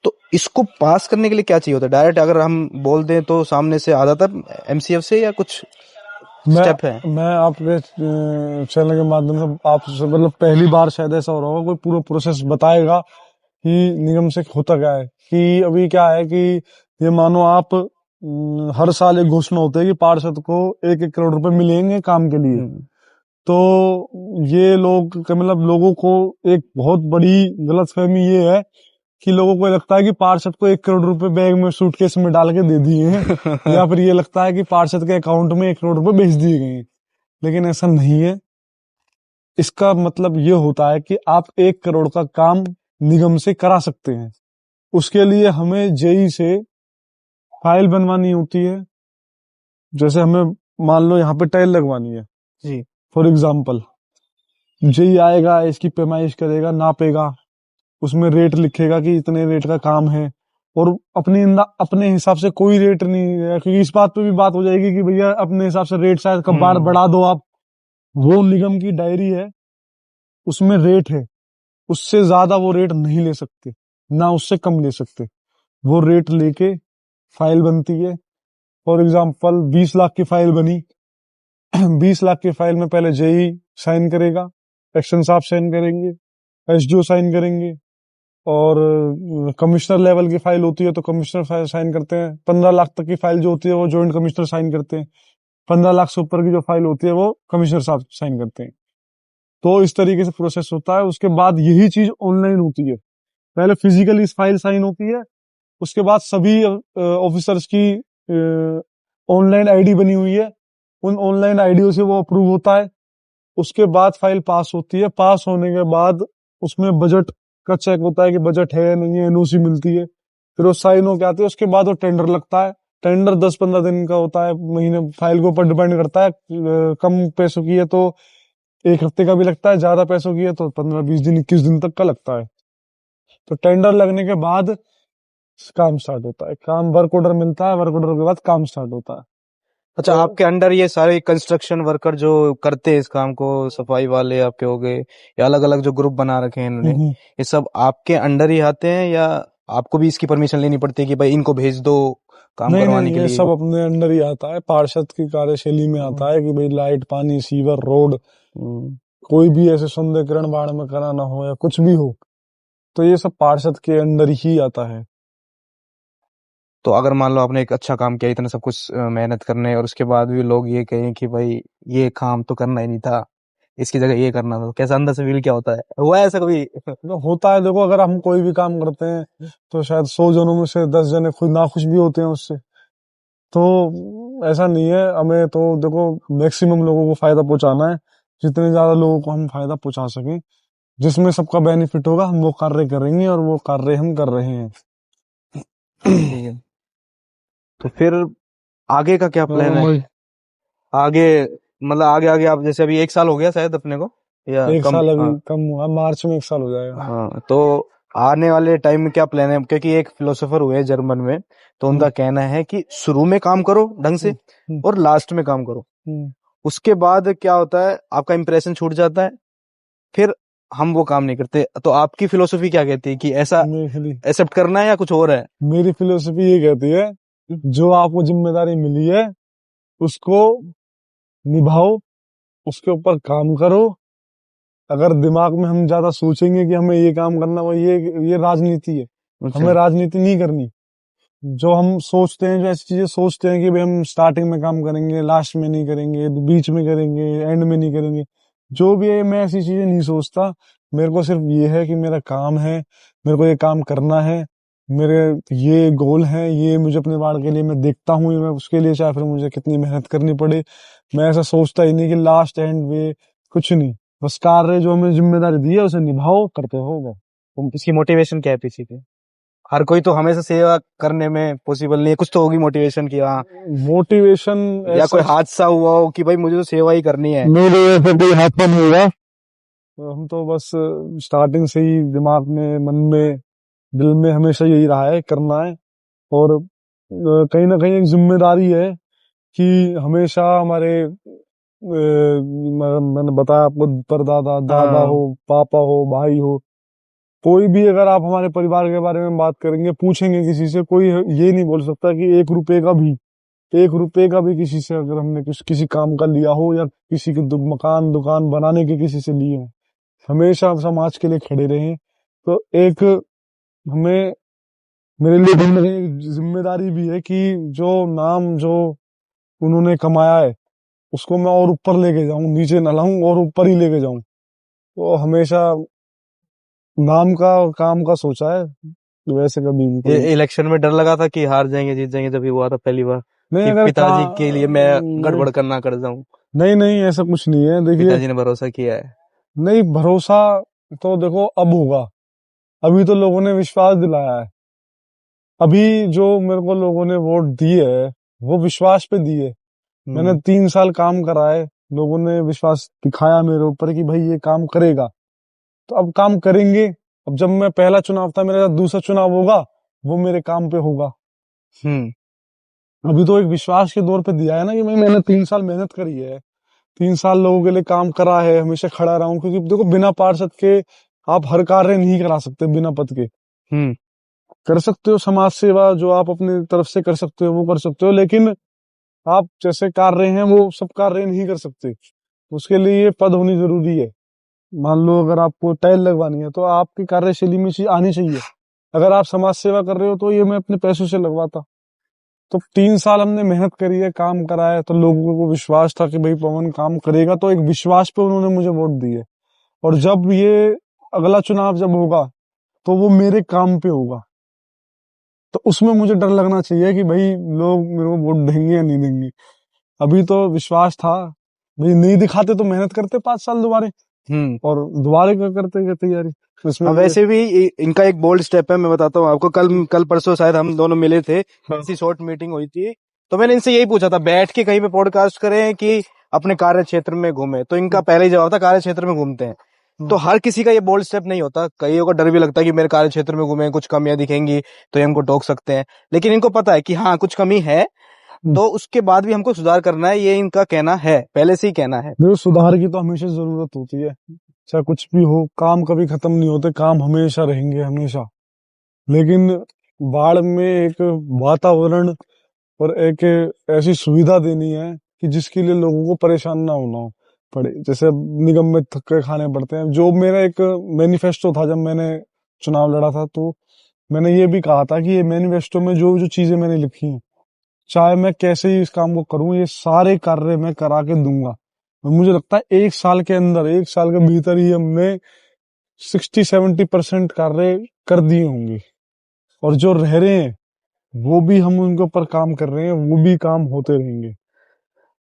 तो इसको पास करने के लिए क्या चाहिए होता है? डायरेक्ट अगर हम बोल दें तो सामने से आ जाता है एमसीएफ से, या कुछ स्टेप है? मैं आपके चैनल के माध्यम से आपसे, मतलब पहली बार शायद ऐसा हो रहा होगा, कोई पूरा प्रोसेस बताएगा कि निगम से होता क्या है। कि अभी क्या है कि ये मानो आप हर साल एक घोषणा होती है कि पार्षद को 1-1 करोड़ रुपए मिलेंगे काम के लिए। तो ये लोग, मतलब लोगों को एक बहुत बड़ी गलतफहमी ये है कि लोगों को लगता है कि पार्षद को 1 करोड़ रुपए बैग में सूटकेस में डाल के दे दिए हैं या फिर ये लगता है कि पार्षद के अकाउंट में 1 करोड़ रुपए भेज दिए गए हैं, लेकिन ऐसा नहीं है। इसका मतलब ये होता है कि आप 1 करोड़ का काम निगम से करा सकते हैं। उसके लिए हमें जेई से फाइल बनवानी होती है। जैसे हमें मान लो यहाँ पे टाइल लगवानी है जी। फॉर एग्जाम्पल, जेई आएगा, इसकी पैमाइश करेगा, नापेगा, उसमें रेट लिखेगा कि इतने रेट का काम है, और अपने हिसाब से कोई रेट नहीं है, क्योंकि इस बात पे भी बात हो जाएगी कि भैया अपने हिसाब से रेट शायद कब बार बढ़ा दो आप। वो निगम की डायरी है, उसमें रेट है, उससे ज्यादा वो रेट नहीं ले सकते, ना उससे कम ले सकते। वो रेट लेके फाइल बनती है। फॉर एग्जाम्पल 20 लाख की फाइल बनी 20 लाख की फाइल में पहले जेई साइन करेगा, एक्शन साहब साइन करेंगे, एसडीओ साइन करेंगे, और कमिश्नर लेवल की फाइल होती है तो कमिश्नर साइन करते हैं। 15 लाख तक की फाइल जो होती है वो जॉइंट कमिश्नर साइन करते हैं। 15 लाख से ऊपर की जो फाइल होती है वो कमिश्नर साहब साइन करते हैं। तो इस तरीके से प्रोसेस होता है। उसके बाद यही चीज ऑनलाइन होती है। पहले फिजिकली फाइल साइन होती है, उसके बाद सभी ऑफिसर्स की ऑनलाइन आईडी बनी हुई है, उन ऑनलाइन आईडियों से वो अप्रूव होता है। उसके बाद फाइल पास होती है। पास होने के बाद उसमें बजट का चेक होता है कि बजट है नहीं है, एनओसी मिलती है, फिर वो साइन होके आती है। उसके बाद वो टेंडर लगता है। टेंडर 10-15 दिन का होता है, महीने फाइल के ऊपर डिपेंड करता है। कम पैसों की है तो 1 हफ्ते का भी लगता है, ज्यादा पैसों की है तो 15-20 दिन 21 दिन तक का लगता है। तो टेंडर लगने के बाद काम स्टार्ट होता है। काम वर्क ऑर्डर मिलता है, वर्क ऑर्डर के बाद काम स्टार्ट होता है। अच्छा, तो आपके अंडर ये सारे कंस्ट्रक्शन वर्कर जो करते हैं इस काम को, सफाई वाले आपके हो गए, या अलग अलग जो ग्रुप बना रखे हैं इन्होंने, ये सब आपके अंडर ही आते हैं, या आपको भी इसकी परमिशन लेनी पड़ती है कि भाई इनको भेज दो काम नहीं करवाने नहीं, के ये लिए? सब अपने अंडर ही आता है। पार्षद की कार्यशैली में आता है कि भाई लाइट, पानी, सीवर, रोड, कोई भी ऐसे सौंदर्यकरण बाढ़ में कराना हो या कुछ भी हो, तो ये सब पार्षद के अंदर ही आता है। तो अगर मान लो आपने एक अच्छा काम किया, इतना सब कुछ मेहनत करने, और उसके बाद भी लोग ये कहें कि भाई ये काम तो करना ही नहीं था, इसकी जगह ये करना था, तो कैसा अंदर से फील क्या होता है? हुआ है ऐसा कभी? तो होता है। देखो, अगर हम कोई भी काम करते हैं तो शायद 100 जनों में से 10 जने खुद नाखुश भी होते हैं उससे। तो ऐसा नहीं है, हमें तो देखो मैक्सिमम लोगों को फायदा पहुंचाना है। जितने ज्यादा लोगों को हम फायदा पहुंचा सकें, जिसमें सबका बेनिफिट होगा, हम वो कार्य करेंगे, और वो कार्य हम कर रहे हैं। ठीक है। तो फिर आगे का क्या प्लान है? भाई, आगे मतलब आगे आगे आप, जैसे अभी 1 साल हो गया शायद अपने को, या 1 साल कम? अभी हाँ। कम हुआ, मार्च में 1 साल हो जाएगा। हाँ, तो आने वाले टाइम में क्या प्लान है? क्योंकि एक फिलोसोफर हुए जर्मन में, तो उनका कहना है कि शुरू में काम करो ढंग से हम्म, और लास्ट में काम करो। हम्म, उसके बाद क्या होता है, आपका इंप्रेशन छूट जाता है, फिर हम वो काम नहीं करते। तो आपकी फिलोसफी क्या कहती है कि ऐसा मेरी एक्सेप्ट करना है या कुछ और है? मेरी फिलोसफी ये कहती है, जो आपको जिम्मेदारी मिली है उसको निभाओ, उसके ऊपर काम करो। अगर दिमाग में हम ज्यादा सोचेंगे कि हमें ये काम करना, वो ये राजनीति है। अच्छा। हमें राजनीति नहीं करनी। जो हम सोचते हैं, जो ऐसी चीजें सोचते हैं कि भाई हम स्टार्टिंग में काम करेंगे, लास्ट में नहीं करेंगे, बीच में करेंगे, एंड में नहीं करेंगे, जो भी है, मैं ऐसी चीजें नहीं सोचता। मेरे को सिर्फ ये है कि मेरा काम है, मेरे को ये काम करना है, मेरे ये गोल है, ये मुझे अपने बाड़ के लिए मैं देखता हूँ, मैं उसके लिए चाहे फिर मुझे कितनी मेहनत करनी पड़े। मैं ऐसा सोचता ही नहीं कि लास्ट एंड में कुछ नहीं। बस कार्य जो हमें जिम्मेदारी दी है उसे निभाओ, करते हो बस। तो इसकी मोटिवेशन क्या है पीछे की? हर कोई तो हमेशा सेवा करने में पॉसिबल नहीं है, कुछ तो होगी मोटिवेशन की। हाँ, मोटिवेशन या कोई ऐसा हादसा हुआ हो कि भाई मुझे तो सेवा ही करनी है। मेरे ऐसा कोई हादसा नहीं होगा। तो हम तो बस स्टार्टिंग से ही दिमाग में, मन में, दिल में हमेशा यही रहा है, करना है। और कहीं ना कहीं एक जिम्मेदारी है कि हमेशा हमारे मैंने बताया आपको, परदादा, दादा हाँ। हो, पापा हो, भाई हो, कोई भी, अगर आप हमारे परिवार के बारे में बात करेंगे, पूछेंगे किसी से, कोई ये नहीं बोल सकता कि 1 रुपए का भी किसी से अगर हमने किसी काम का लिया हो, या किसी के मकान दुकान बनाने के किसी से लिए हो, हमेशा हम समाज के लिए खड़े रहे। तो एक हमें, मेरे लिए कहीं ना कहीं एक जिम्मेदारी भी है कि जो नाम जो उन्होंने कमाया है उसको मैं और ऊपर लेके जाऊं, नीचे न लाऊं, और ऊपर ही लेके जाऊं। तो हमेशा नाम का और काम का सोचा है। वैसे कभी भी कोई इलेक्शन में डर लगा था कि हार जाएंगे जीत जाएंगे, जब ये हुआ था पहली बार नहीं, कि अगर पिताजी के लिए मैं नहीं गड़बड़ करना कर जाऊं? नहीं नहीं, ऐसा कुछ नहीं है। देखिए, पिताजी ने भरोसा किया है। नहीं, भरोसा तो देखो अब होगा। अभी तो लोगों ने विश्वास दिलाया है। अभी जो मेरे को लोगों ने वोट दिए है वो विश्वास पे दिए। मैंने 3 साल काम करा है, लोगों ने विश्वास दिखाया मेरे ऊपर कि भाई ये काम करेगा, तो अब काम करेंगे। अब जब मैं पहला चुनाव था, मेरा दूसरा चुनाव होगा, वो मेरे काम पे होगा। हम्म अभी तो एक विश्वास के दौर पे दिया है ना कि भाई मैंने 3 साल मेहनत करी है, 3 साल लोगों के लिए काम करा है, हमेशा खड़ा रहा हूं। क्योंकि देखो, बिना पार्षद के आप हर कार्य नहीं करा सकते। बिना पद के हम्म कर सकते हो समाज सेवा, जो आप अपनी तरफ से कर सकते हो वो कर सकते हो, लेकिन आप जैसे कार्य हैं वो सब कार्य नहीं कर सकते। उसके लिए ये पद होनी जरूरी है। मान लो अगर आपको टाइल लगवानी है तो आपकी कार्यशैली में चीज आनी चाहिए। अगर आप समाज सेवा कर रहे हो तो ये मैं अपने पैसों से लगवाता। तो 3 साल हमने मेहनत करी है, काम करा है, तो लोगों को विश्वास था कि भाई पवन काम करेगा, तो एक विश्वास पे उन्होंने मुझे वोट दिए। और जब ये अगला चुनाव जब होगा तो वो मेरे काम पे होगा, तो उसमें मुझे डर लगना चाहिए कि भाई लोग मेरे को वोट देंगे या नहीं देंगे। अभी तो विश्वास था, भाई नहीं दिखाते तो मेहनत करते 5 साल दोबारे, हम्म और दोबारे का करते हैं तैयारी इसमें। वैसे भी इनका एक बोल्ड स्टेप है, मैं बताता हूँ आपको। कल परसों शायद हम दोनों मिले थे, हाँ। ऐसी शॉर्ट मीटिंग हुई थी, तो मैंने इनसे यही पूछा था बैठ के कहीं पे पॉडकास्ट करें कि अपने कार्य क्षेत्र में घूमे, तो इनका पहले ही जवाब था कार्य क्षेत्र में घूमते हैं। तो हर किसी का ये बोल्ड स्टेप नहीं होता, कईयों को डर भी लगता है कि मेरे कार्य क्षेत्र में घूमे, कुछ कमियां दिखेंगी तो ये हमको टोक सकते हैं, लेकिन इनको पता है कि हाँ कुछ कमी है, तो उसके बाद भी हमको सुधार करना है, ये इनका कहना है, पहले से ही कहना है। देखो, सुधार की तो हमेशा जरूरत होती है, चाहे कुछ भी हो। काम कभी खत्म नहीं होते, काम हमेशा रहेंगे, हमेशा। लेकिन बाढ़ में एक वातावरण और एक ऐसी सुविधा देनी है कि जिसके लिए लोगों को परेशान ना होना हो पड़े। जैसे अब निगम में धक्के खाने पड़ते हैं। जो मेरा एक मैनिफेस्टो था जब मैंने चुनाव लड़ा था, तो मैंने ये भी कहा था कि ये मैनिफेस्टो में जो जो चीजें मैंने लिखी हैं, चाहे मैं कैसे ही इस काम को करूं, ये सारे कार्य मैं करा के दूंगा। और मुझे लगता है 1 साल के अंदर, 1 साल के भीतर ही हमने 60-70% कार्य कर दिए होंगे। और जो रह रहे हैं वो भी हम उनके ऊपर काम कर रहे हैं, वो भी काम होते रहेंगे।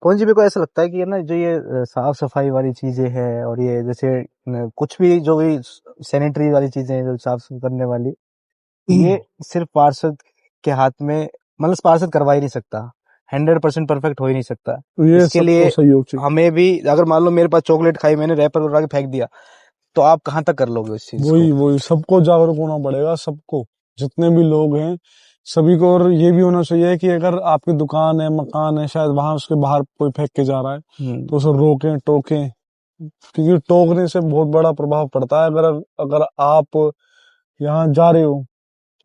कौन जी, मेरे को ऐसा लगता है कि ये ना जो ये साफ सफाई वाली चीजें हैं, और ये जैसे कुछ भी जो भी सैनिटरी वाली चीजें हैं जो साफ सुथरा करने वाली, ये सिर्फ पार्षद के हाथ में, मतलब पार्षद करवा ही नहीं सकता, 100% परफेक्ट हो ही नहीं सकता। तो ये इसके सबको लिए सहयोग चाहिए। हमें भी, अगर मान लो मेरे पास चॉकलेट खाई मैंने, रैपर उड़ा के फेंक दिया, तो आप कहाँ तक कर लोगे उस चीज वही को? वही सबको जागरूक होना पड़ेगा, सबको, जितने भी लोग हैं सभी को। और ये भी होना चाहिए कि अगर आपकी दुकान है, मकान है, शायद वहां उसके बाहर कोई फेंक के जा रहा है, तो उसे रोकें, टोकें। क्योंकि टोकने से बहुत बड़ा प्रभाव पड़ता है। अगर अगर आप यहाँ जा रहे हो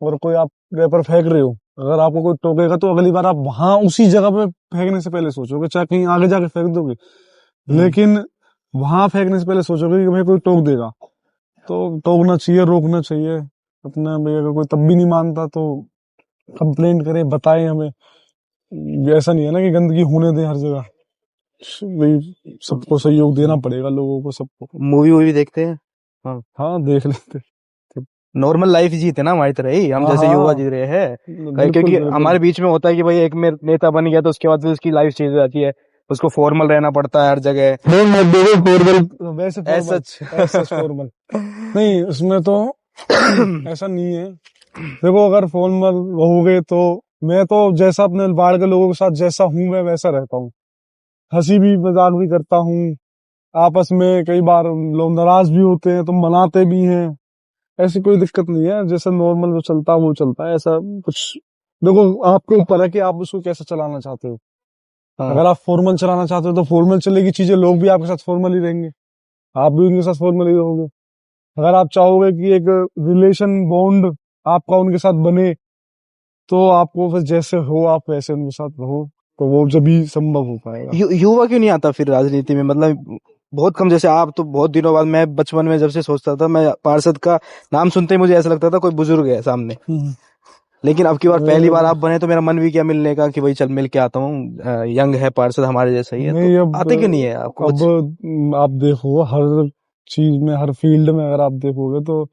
और कोई आप रैपर फेंक रहे हो, अगर आपको कोई टोकेगा तो अगली बार आप वहां उसी जगह पे फेंकने से पहले सोचोगे, चाहे कहीं आगे जाके फेंक दोगे, लेकिन वहां फेंकने से पहले सोचोगे कि भाई कोई टोक देगा। तो टोकना चाहिए, रोकना चाहिए अपना। भाई अगर कोई तब भी नहीं मानता तो कंप्लेंट करे, बताए हमें। ऐसा नहीं है ना कि गंदगी होने दें हर जगह। भाई सबको सहयोग देना पड़ेगा, लोगों को, सबको। मूवी वूवी देखते हैं? हाँ, हाँ, देख लेते। नॉर्मल लाइफ जीते ना हमारी तरह ही, हम हाँ जैसे युवा हाँ, जी रहे हैं। बिल्कुल क्योंकि बिल्कुल। हमारे बीच में होता है कि भाई एक में नेता बन गया तो उसके बाद फिर उसकी लाइफ चेंज हो जाती है, उसको फॉर्मल रहना पड़ता है हर जगह। फॉर्मल, वैसे फॉर्मल, ऐसा सच। फॉर्मल नहीं, उसमें तो ऐसा नहीं है। देखो, अगर फॉर्मल रहोगे तो मैं तो जैसा अपने बाहर के लोगों के साथ जैसा हूं मैं वैसा रहता हूँ। हंसी भी मजाक भी करता हूँ। आपस में कई बार लोग नाराज भी होते हैं तो मनाते भी हैं। ऐसी कोई दिक्कत नहीं है। जैसे नॉर्मल जो चलता है वो चलता है, ऐसा कुछ। देखो, आपके ऊपर है कि आप उसको कैसे चलाना चाहते हो। हाँ, अगर आप फॉर्मल चलाना चाहते हो तो फॉर्मल चलेगी चीजें, लोग भी आपके साथ फॉर्मल ही रहेंगे, आप भी उनके साथ फॉर्मल ही रहोगे। अगर आप चाहोगे कि एक रिलेशन बॉन्ड आपका उनके साथ बने, तो आपको फिर जैसे हो आप वैसे उनके साथ रहो, तो वो जब भी संभव हो पाएगा। युवा क्यों नहीं आता फिर राजनीति में? मतलब बहुत कम, जैसे आप तो बहुत दिनों बाद, मैं बचपन में जब से सोचता था, मैं पार्षद का नाम सुनते ही मुझे ऐसा लगता था कोई बुजुर्ग है सामने, लेकिन अब की बार पहली बार आप बने तो मेरा मन भी किया मिलने का कि भाई चल मिल के आता हूँ, यंग है पार्षद हमारे जैसा ही है, नहीं, तो अब आते क्यों नहीं है आपको कुछ? आप देखो, हर चीज में, हर फील्ड में अगर आप देखोगे तो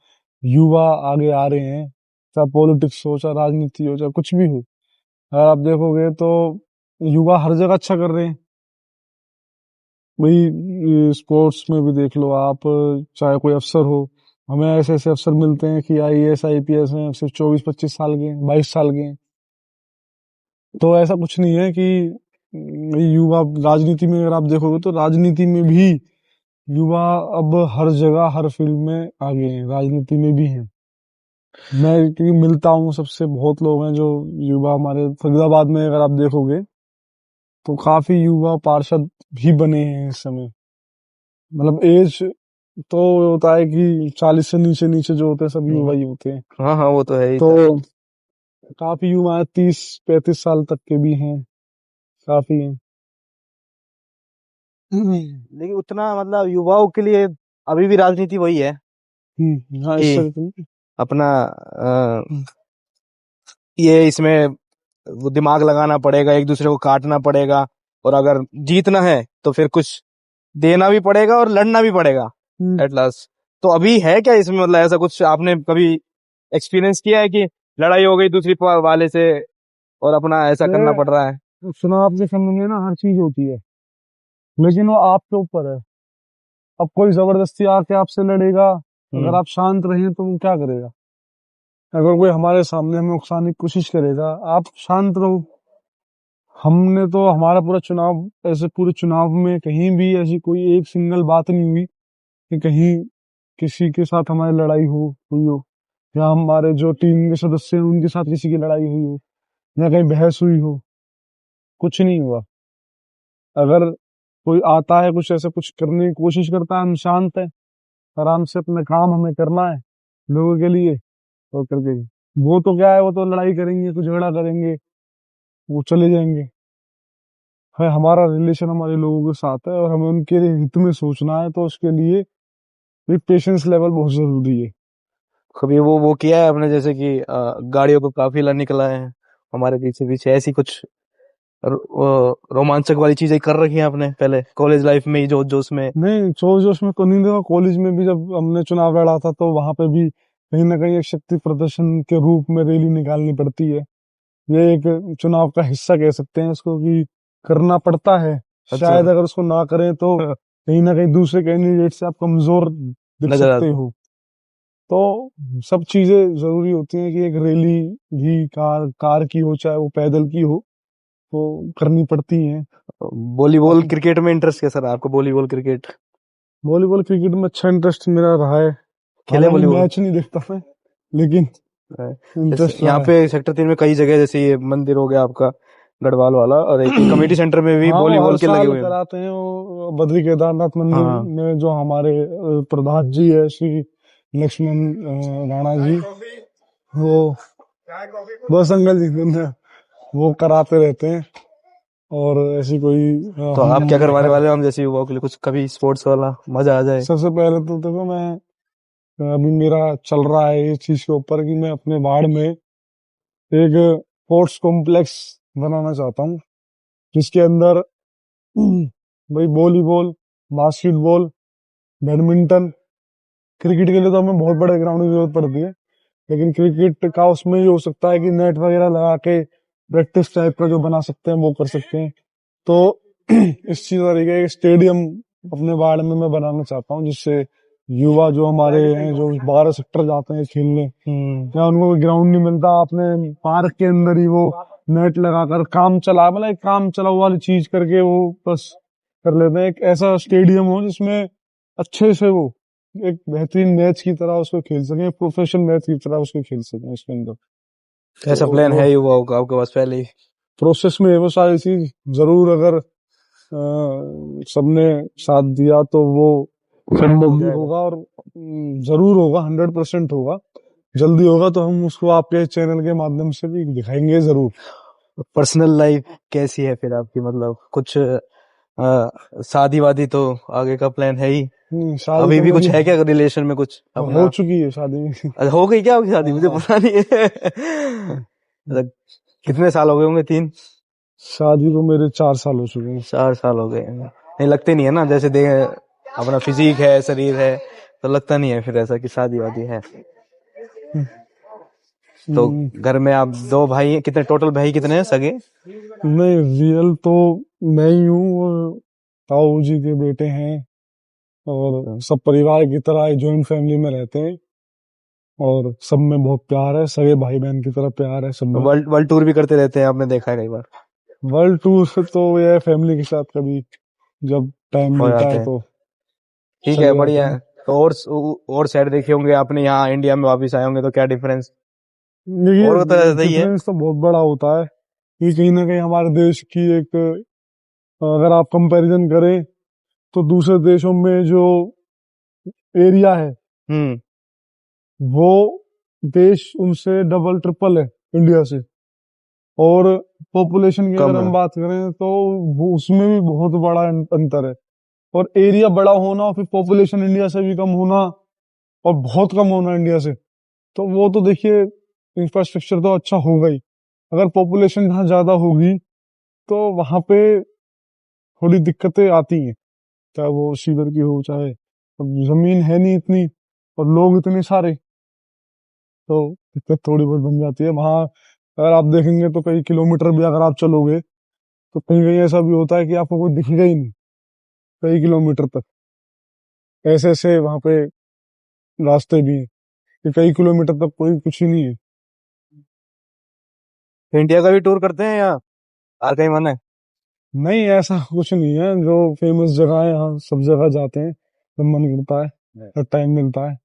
युवा आगे आ रहे हैं। चाहे पॉलिटिक्स हो, चाहे राजनीति हो, चाहे कुछ भी हो, अगर आप देखोगे तो युवा हर जगह अच्छा कर रहे हैं। वही स्पोर्ट्स में भी देख लो आप, चाहे कोई अफसर हो, हमें ऐसे ऐसे अफसर मिलते हैं कि आईएएस आईपीएस हैं, सिर्फ 24-25 साल के हैं, 22 साल के हैं। तो ऐसा कुछ नहीं है कि युवा राजनीति में, अगर आप देखोगे तो राजनीति में भी युवा अब हर जगह हर फील्ड में आगे हैं, राजनीति में भी हैं। मैं क्योंकि मिलता हूँ सबसे, बहुत लोग हैं जो युवा, हमारे फरीदाबाद में अगर आप देखोगे तो काफी युवा पार्षद भी बने हैं इस समय। मतलब एज तो होता है कि 40 से नीचे नीचे जो होते हैं सब युवा ही होते हैं। हाँ हाँ, वो तो है ही। तो काफी युवा 30-35 साल तक के भी हैं, काफी हैं। लेकिन उतना मतलब युवाओं के लिए अभी भी राजनीति वही है हाँ, कि इससे अपना ये इसमें वो दिमाग लगाना पड़ेगा, एक दूसरे को काटना पड़ेगा, और अगर जीतना है तो फिर कुछ देना भी पड़ेगा और लड़ना भी पड़ेगा एट लास्ट। तो अभी है क्या इसमें, मतलब ऐसा कुछ आपने कभी एक्सपीरियंस किया है कि लड़ाई हो गई दूसरी वाले से और अपना ऐसा करना पड़ रहा है? चुनाव के समय में ना हर चीज होती है, लेकिन वो आपके ऊपर है। अब कोई जबरदस्ती आके आपसे लड़ेगा, अगर आप शांत रहे तो वो क्या करेगा? अगर कोई हमारे सामने हमें उकसाने की कोशिश करेगा, आप शांत रहो। हमने तो हमारा पूरा चुनाव, ऐसे पूरे चुनाव में कहीं भी ऐसी कोई एक सिंगल बात नहीं हुई कि कहीं किसी के साथ हमारी लड़ाई हुई हो, या हमारे जो टीम के सदस्य हैं उनके साथ किसी की लड़ाई हुई हो, या कहीं बहस हुई हो। कुछ नहीं हुआ। अगर कोई आता है कुछ ऐसा कुछ करने की कोशिश करता है, हम शांत है, आराम से अपना काम हमें करना है लोगों के लिए, तो करके वो तो क्या है, वो तो लड़ाई करेंगे, कुछ झगड़ा करेंगे, वो चले जाएंगे। है हमारा रिलेशन हमारे लोगों के साथ है और हमें उनके हित में सोचना है, तो उसके लिए भी पेशेंस लेवल बहुत जरूरी है। कभी वो किया है आपने, जैसे कि गाड़ियों का काफिला निकला है हमारे पीछे पीछे, ऐसी कुछ रोमांचक वाली चीजें कर रखी हैं आपने पहले कॉलेज लाइफ में ही, जोश जोश में? नहीं, जोश जोश में तो नहीं देखा। कॉलेज में भी जब हमने चुनाव लड़ा था तो वहां पे भी कहीं ना कहीं एक शक्ति प्रदर्शन के रूप में रैली निकालनी पड़ती है। ये एक चुनाव का हिस्सा कह सकते हैं इसको, कि करना पड़ता है। अच्छा। शायद अगर उसको ना करें तो कहीं ना कहीं दूसरे कैंडिडेट से आप कमजोर दिख नजर सकते हो। तो सब चीजें जरूरी होती हैं कि एक रैली भी कार की हो, चाहे वो पैदल की हो, तो करनी पड़ती है। वॉलीबॉल क्रिकेट में इंटरेस्ट कैसा रहा आपको? वॉलीबॉल क्रिकेट, वॉलीबॉल क्रिकेट में अच्छा इंटरेस्ट मेरा रहा है। खेले वॉलीबॉल? मैच नहीं देखता मैं, लेकिन इंटरेस्ट यहाँ पे सेक्टर 3 में कई जगह, जैसे ये मंदिर हो गया आपका गढ़वाल वाला, और एक कम्युनिटी सेंटर में भी हाँ, वो वॉलीबॉल हर के लगे साल हुए हैं। कराते हैं। वो बद्री केदारनाथ मंदिर हाँ। में जो हमारे प्रधान जी है, श्री लक्ष्मण राणा जी, वो बस अंकल जी वो कराते रहते हैं। और ऐसी कोई तो आप क्या करवाने वाले हो हम जैसे युवाओं के लिए, कुछ कभी स्पोर्ट्स वाला मजा आ जाए? सबसे पहले तो देखो, मैं अभी मेरा चल रहा है इस चीज के ऊपर कि मैं अपने वार्ड में एक स्पोर्ट्स कॉम्प्लेक्स बनाना चाहता हूँ, जिसके अंदर भाई वॉलीबॉल, बास्केटबॉल, बैडमिंटन, क्रिकेट के लिए तो हमें बहुत बड़े ग्राउंड की जरूरत पड़ती है, लेकिन क्रिकेट का उसमें ये हो सकता है कि नेट वगैरह लगा के प्रैक्टिस टाइप का जो बना सकते हैं वो कर सकते हैं। तो इस चीज तरीके एक स्टेडियम अपने वार्ड में मैं बनाना चाहता हूँ, जिससे युवा जो हमारे हैं, जो 12 सेक्टर जाते हैं खेलने, या उनको ग्राउंड नहीं मिलता, अपने पार्क के अंदर ही वो नेट लगाकर काम चला, मतलब एक काम चलाऊ वाली चीज करके वो बस कर लेते हैं। एक ऐसा स्टेडियम हो जिसमें अच्छे से वो एक बेहतरीन मैच की तरह उसको खेल सकें, प्रोफेशनल मैच की तरह उसको खेल सकें इसके अंदर। ऐसा तो प्लान है युवाओं का आपके पास पहले ही? प्रोसेस में है वो सारी चीज। जरूर अगर सबने साथ दिया तो वो संभव भी होगा, और जरूर होगा, 100% होगा। जल्दी होगा तो हम उसको आपके चैनल के माध्यम से भी दिखाएंगे जरूर। पर्सनल लाइफ कैसी है फिर आपकी, मतलब कुछ शादी वादी तो आगे का प्लान है ही? शादी अभी तो भी कुछ मेरी है क्या रिलेशन में कुछ अपना? हो चुकी है शादी। अच्छा, हो गई क्या आपकी शादी? मुझे पता नहीं है। मतलब कितने साल हो गए होंगे? 3? शादी को मेरे 4 साल हो चुके हैं। 4 साल हो गए हैं। नहीं लगते नहीं है ना, जैसे अपना फिजिक है, शरीर है, तो लगता नहीं है फिर ऐसा कि शादी वादी है। तो हम्म, घर में आप 2 भाई हैं, कितने टोटल भाई कितने हैं सगे? नहीं, रियल तो मैं ही हूँ, और ताऊ जी के बेटे हैं, और सब परिवार की तरह जॉइंट फैमिली में रहते हैं, और सब में बहुत प्यार है, सगे भाई बहन की तरह प्यार है सब में। वर्ल्ड वर्ल्ड टूर भी करते रहते हैं, आपने देखा है कई बार वर्ल्ड टूर तो ये फैमिली के साथ कभी जब टाइम हो मिलता जाते है हैं। तो ठीक है, चले जाते बढ़िया हैं। है। तो और साइड देखे होंगे आपने, यहाँ इंडिया में वापस आए होंगे तो क्या डिफरेंस? देखिए, और तो रहता ही है। डिफरेंस तो बहुत बड़ा होता है, कि कहीं ना कहीं हमारे देश की एक, अगर आप कंपैरिजन करें तो दूसरे देशों में जो एरिया है, हम्म। वो देश उनसे डबल ट्रिपल है इंडिया से। और पॉपुलेशन की अगर कम है। हम बात करें तो वो उसमें भी बहुत बड़ा अंतर है। और एरिया बड़ा होना और फिर पॉपुलेशन इंडिया से भी कम होना, और बहुत कम होना इंडिया से, तो वो तो देखिए, इंफ्रास्ट्रक्चर तो अच्छा होगा ही। अगर पॉपुलेशन जहाँ ज्यादा होगी तो वहां पे थोड़ी दिक्कतें आती हैं, चाहे वो सीवर की हो, चाहे, अब जमीन है नहीं इतनी और लोग इतने सारे, तो दिक्कत थोड़ी बहुत बन जाती है वहाँ। अगर आप देखेंगे तो कई किलोमीटर भी अगर आप चलोगे तो कहीं कहीं ऐसा भी होता है कि आपको कोई दिखेगा ही नहीं, कई किलोमीटर तक। ऐसे ऐसे वहां पे रास्ते भी हैं कि कई किलोमीटर तक कोई कुछ ही नहीं है। इंडिया का भी टूर करते हैं या और कहीं मन है? नहीं, ऐसा कुछ नहीं है, जो फेमस जगह है यहाँ सब जगह जाते हैं जब मन करता है, जब टाइम मिलता है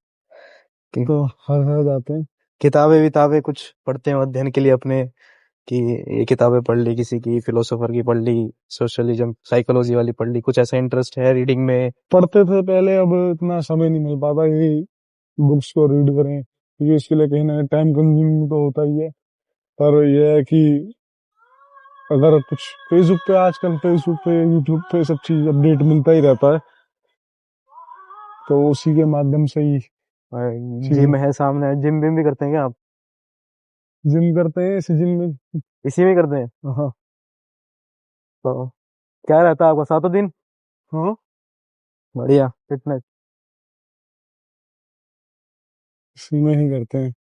कि- तो हर हर जाते हैं। किताबें विताबें कुछ पढ़ते हैं अध्ययन के लिए अपने, कि ये किताबें पढ़ ली, किसी की फिलोसोफर की पढ़ ली, सोशलिज्म साइकोलॉजी वाली पढ़ ली, कुछ ऐसा इंटरेस्ट है रीडिंग में? पढ़ते थे पहले, अब इतना समय नहीं मिल पाता कि बुक्स को रीड करें, क्योंकि इसके लिए कहीं ना कहीं टाइम कंज्यूमिंग तो होता ही है। पर यह है कि अगर कुछ फेसबुक पे, आजकल फेसबुक पे, यूट्यूब पे सब चीज अपडेट मिलता ही रहता है, तो उसी के माध्यम से ही चीजें। जिम है सामने, जिम विम भी करते हैं क्या आप? जिम करते हैं, इसी जिम में। इसी में करते हैं? हाँ। तो क्या रहता है आपका 7 दिन? हाँ, बढ़िया फिटनेस। इसी में ही करते हैं।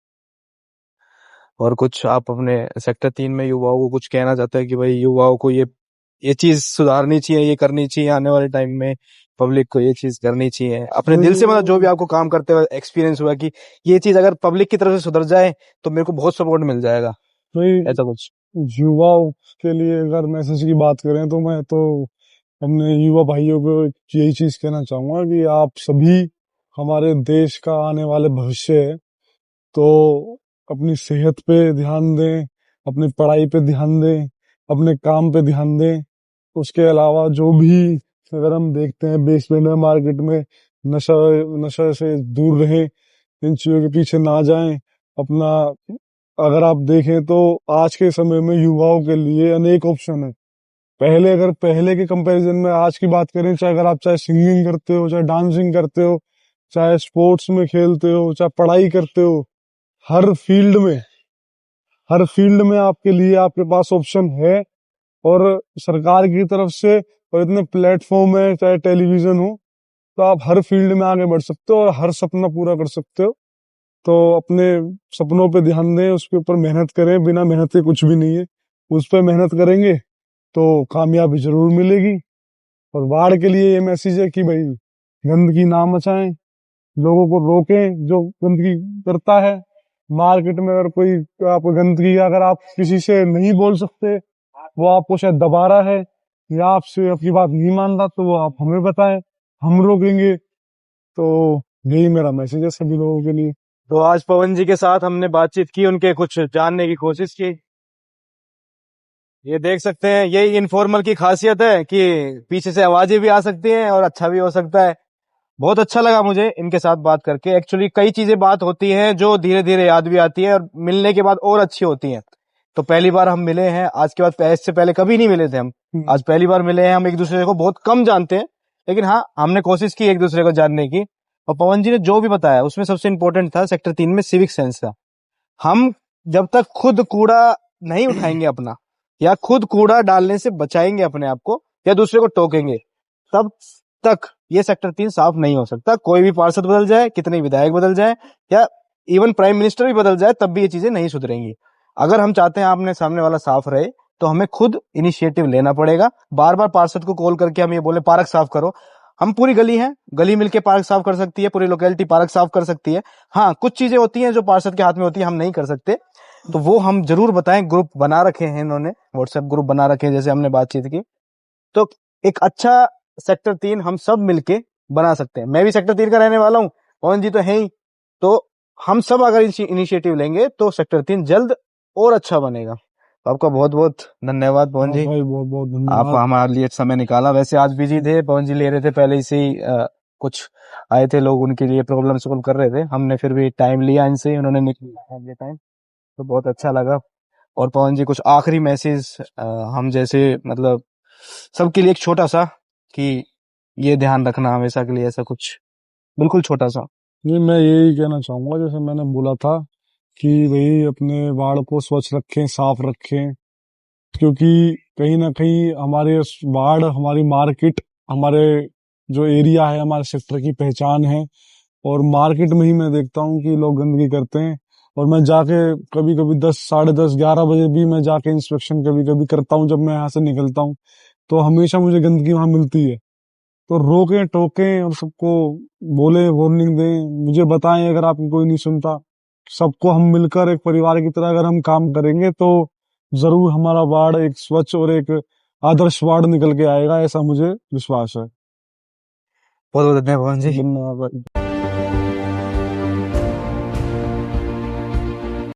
और कुछ आप अपने सेक्टर 3 में युवाओं को कुछ कहना चाहते हैं कि भाई युवाओं को ये चीज सुधारनी चाहिए, ये करनी चाहिए, आने वाले टाइम में पब्लिक को ये चीज करनी चाहिए अपने दिल से, मतलब जो भी आपको काम करते हुए एक्सपीरियंस हुआ कि ये चीज अगर पब्लिक की तरफ से सुधर जाए तो मेरे को बहुत सपोर्ट मिल जाएगा, भाई, ऐसा कुछ? युवाओं के लिए अगर मैसेज की बात करें तो मैं तो अपने युवा भाइयों को यही चीज कहना चाहूंगा कि आप सभी हमारे देश का आने वाले भविष्य है, तो अपनी सेहत पे ध्यान दें, अपनी पढ़ाई पे ध्यान दें, अपने काम पे ध्यान दें। उसके अलावा जो भी, अगर हम देखते हैं बेसमेंट में, मार्केट में, नशा नशा से दूर रहें, इन चीजों के पीछे ना जाएं अपना। अगर आप देखें तो आज के समय में युवाओं के लिए अनेक ऑप्शन है। पहले के कंपैरिजन में आज की बात करें, चाहे अगर आप चाहे सिंगिंग करते हो, चाहे डांसिंग करते हो, चाहे स्पोर्ट्स में खेलते हो, चाहे पढ़ाई करते हो, हर फील्ड में हर फील्ड में आपके लिए, आपके पास ऑप्शन है। और सरकार की तरफ से और इतने प्लेटफॉर्म है, चाहे टेलीविजन हो, तो आप हर फील्ड में आगे बढ़ सकते हो और हर सपना पूरा कर सकते हो। तो अपने सपनों पे ध्यान दें, उसके ऊपर मेहनत करें, बिना मेहनत के कुछ भी नहीं है। उस पर मेहनत करेंगे तो कामयाबी जरूर मिलेगी। और बाढ़ के लिए ये मैसेज है कि भाई, गंदगी ना मचाएं, लोगों को रोकें जो गंदगी करता है। मार्केट में अगर कोई, आप गंदगी अगर आप किसी से नहीं बोल सकते, वो आपको शायद दबा रहा है या आपसे आपकी बात नहीं मान रहा, तो वो आप हमें बताएं, हम रोकेंगे। तो यही मेरा मैसेज है सभी लोगों के लिए। तो आज पवन जी के साथ हमने बातचीत की, उनके कुछ जानने की कोशिश की। ये देख सकते हैं, यही इनफॉर्मल की खासियत है कि पीछे से आवाजें भी आ सकती हैं और अच्छा भी हो सकता है। बहुत अच्छा लगा मुझे इनके साथ बात करके। एक्चुअली कई चीजें बात होती हैं जो धीरे धीरे याद भी आती है और मिलने के बाद और अच्छी होती हैं। तो पहली बार हम मिले हैं आज के बाद, इससे पहले कभी नहीं मिले थे हम, आज पहली बार मिले हैं। हम एक दूसरे को बहुत कम जानते हैं, लेकिन हाँ, हमने कोशिश की एक दूसरे को जानने की। और पवन जी ने जो भी बताया उसमें सबसे इंपॉर्टेंट था सेक्टर 3 में सिविक सेंस था। हम जब तक खुद कूड़ा नहीं उठाएंगे अपना, या खुद कूड़ा डालने से बचाएंगे अपने आप को, या दूसरे को टोकेंगे, तब तक ये सेक्टर 3 साफ नहीं हो सकता। कोई भी पार्षद बदल जाए, कितने विधायक बदल जाए, या इवन प्राइम मिनिस्टर भी बदल जाए तब भी ये चीजें नहीं सुधरेंगी। अगर हम चाहते हैं आपने सामने वाला साफ रहे तो हमें खुद इनिशिएटिव लेना पड़ेगा। बार बार पार्षद को कॉल करके हम ये बोले पार्क साफ करो, हम पूरी गली है, गली मिलके पार्क साफ कर सकती है, पूरी लोकेलिटी पार्क साफ कर सकती है। हाँ, कुछ चीजें होती हैं जो पार्षद के हाथ में होती है, हम नहीं कर सकते, तो वो हम जरूर बताएं। ग्रुप बना रखे हैं इन्होंने, व्हाट्सएप ग्रुप बना रखे हैं, जैसे हमने बातचीत की। तो एक अच्छा सेक्टर 3 हम सब मिलके बना सकते हैं। मैं भी सेक्टर 3 का रहने वाला हूँ, पवन जी तो है ही, तो हम सब अगर इनिशिएटिव लेंगे तो सेक्टर 3 जल्द और अच्छा बनेगा। तो आपका बहुत बहुत धन्यवाद पवन जी, भाई बहुत बहुत आप धन्यवाद। हमारे लिए समय निकाला। वैसे आज बिजी थे, पवन जी ले रहे थे पहले ही से ही, कुछ आए थे लोग, उनके लिए प्रॉब्लम सॉल्व कर रहे थे, हमने फिर भी टाइम लिया इनसे, उन्होंने निकाला टाइम, तो बहुत अच्छा लगा। और पवन जी कुछ आखिरी मैसेज हम जैसे मतलब सबके लिए एक छोटा सा, कि ये ध्यान रखना हमेशा के लिए, ऐसा कुछ बिल्कुल छोटा सा। नहीं, मैं यही कहना चाहूंगा जैसे मैंने बोला था कि भाई अपने वार्ड को स्वच्छ रखें, साफ रखें, क्योंकि कहीं ना कहीं हमारे वार्ड, हमारी मार्केट, हमारे जो एरिया है, हमारे सेक्टर की पहचान है। और मार्केट में ही मैं देखता हूँ कि लोग गंदगी करते हैं, और मैं जाके कभी कभी 10, साढ़े 10, 11 बजे भी मैं जाके इंस्पेक्शन कभी कभी करता हूँ। जब मैं यहाँ से निकलता हूँ तो हमेशा मुझे गंदगी वहां मिलती है। तो रोकें टोकें और सबको बोले, वार्निंग दें, मुझे बताएं अगर आपकी कोई नहीं सुनता। सबको हम मिलकर एक परिवार की तरह अगर हम काम करेंगे तो जरूर हमारा वार्ड एक स्वच्छ और एक आदर्श वार्ड निकल के आएगा, ऐसा मुझे विश्वास है। बहुत बहुत धन्यवाद पवन जी। धन्यवाद भाई।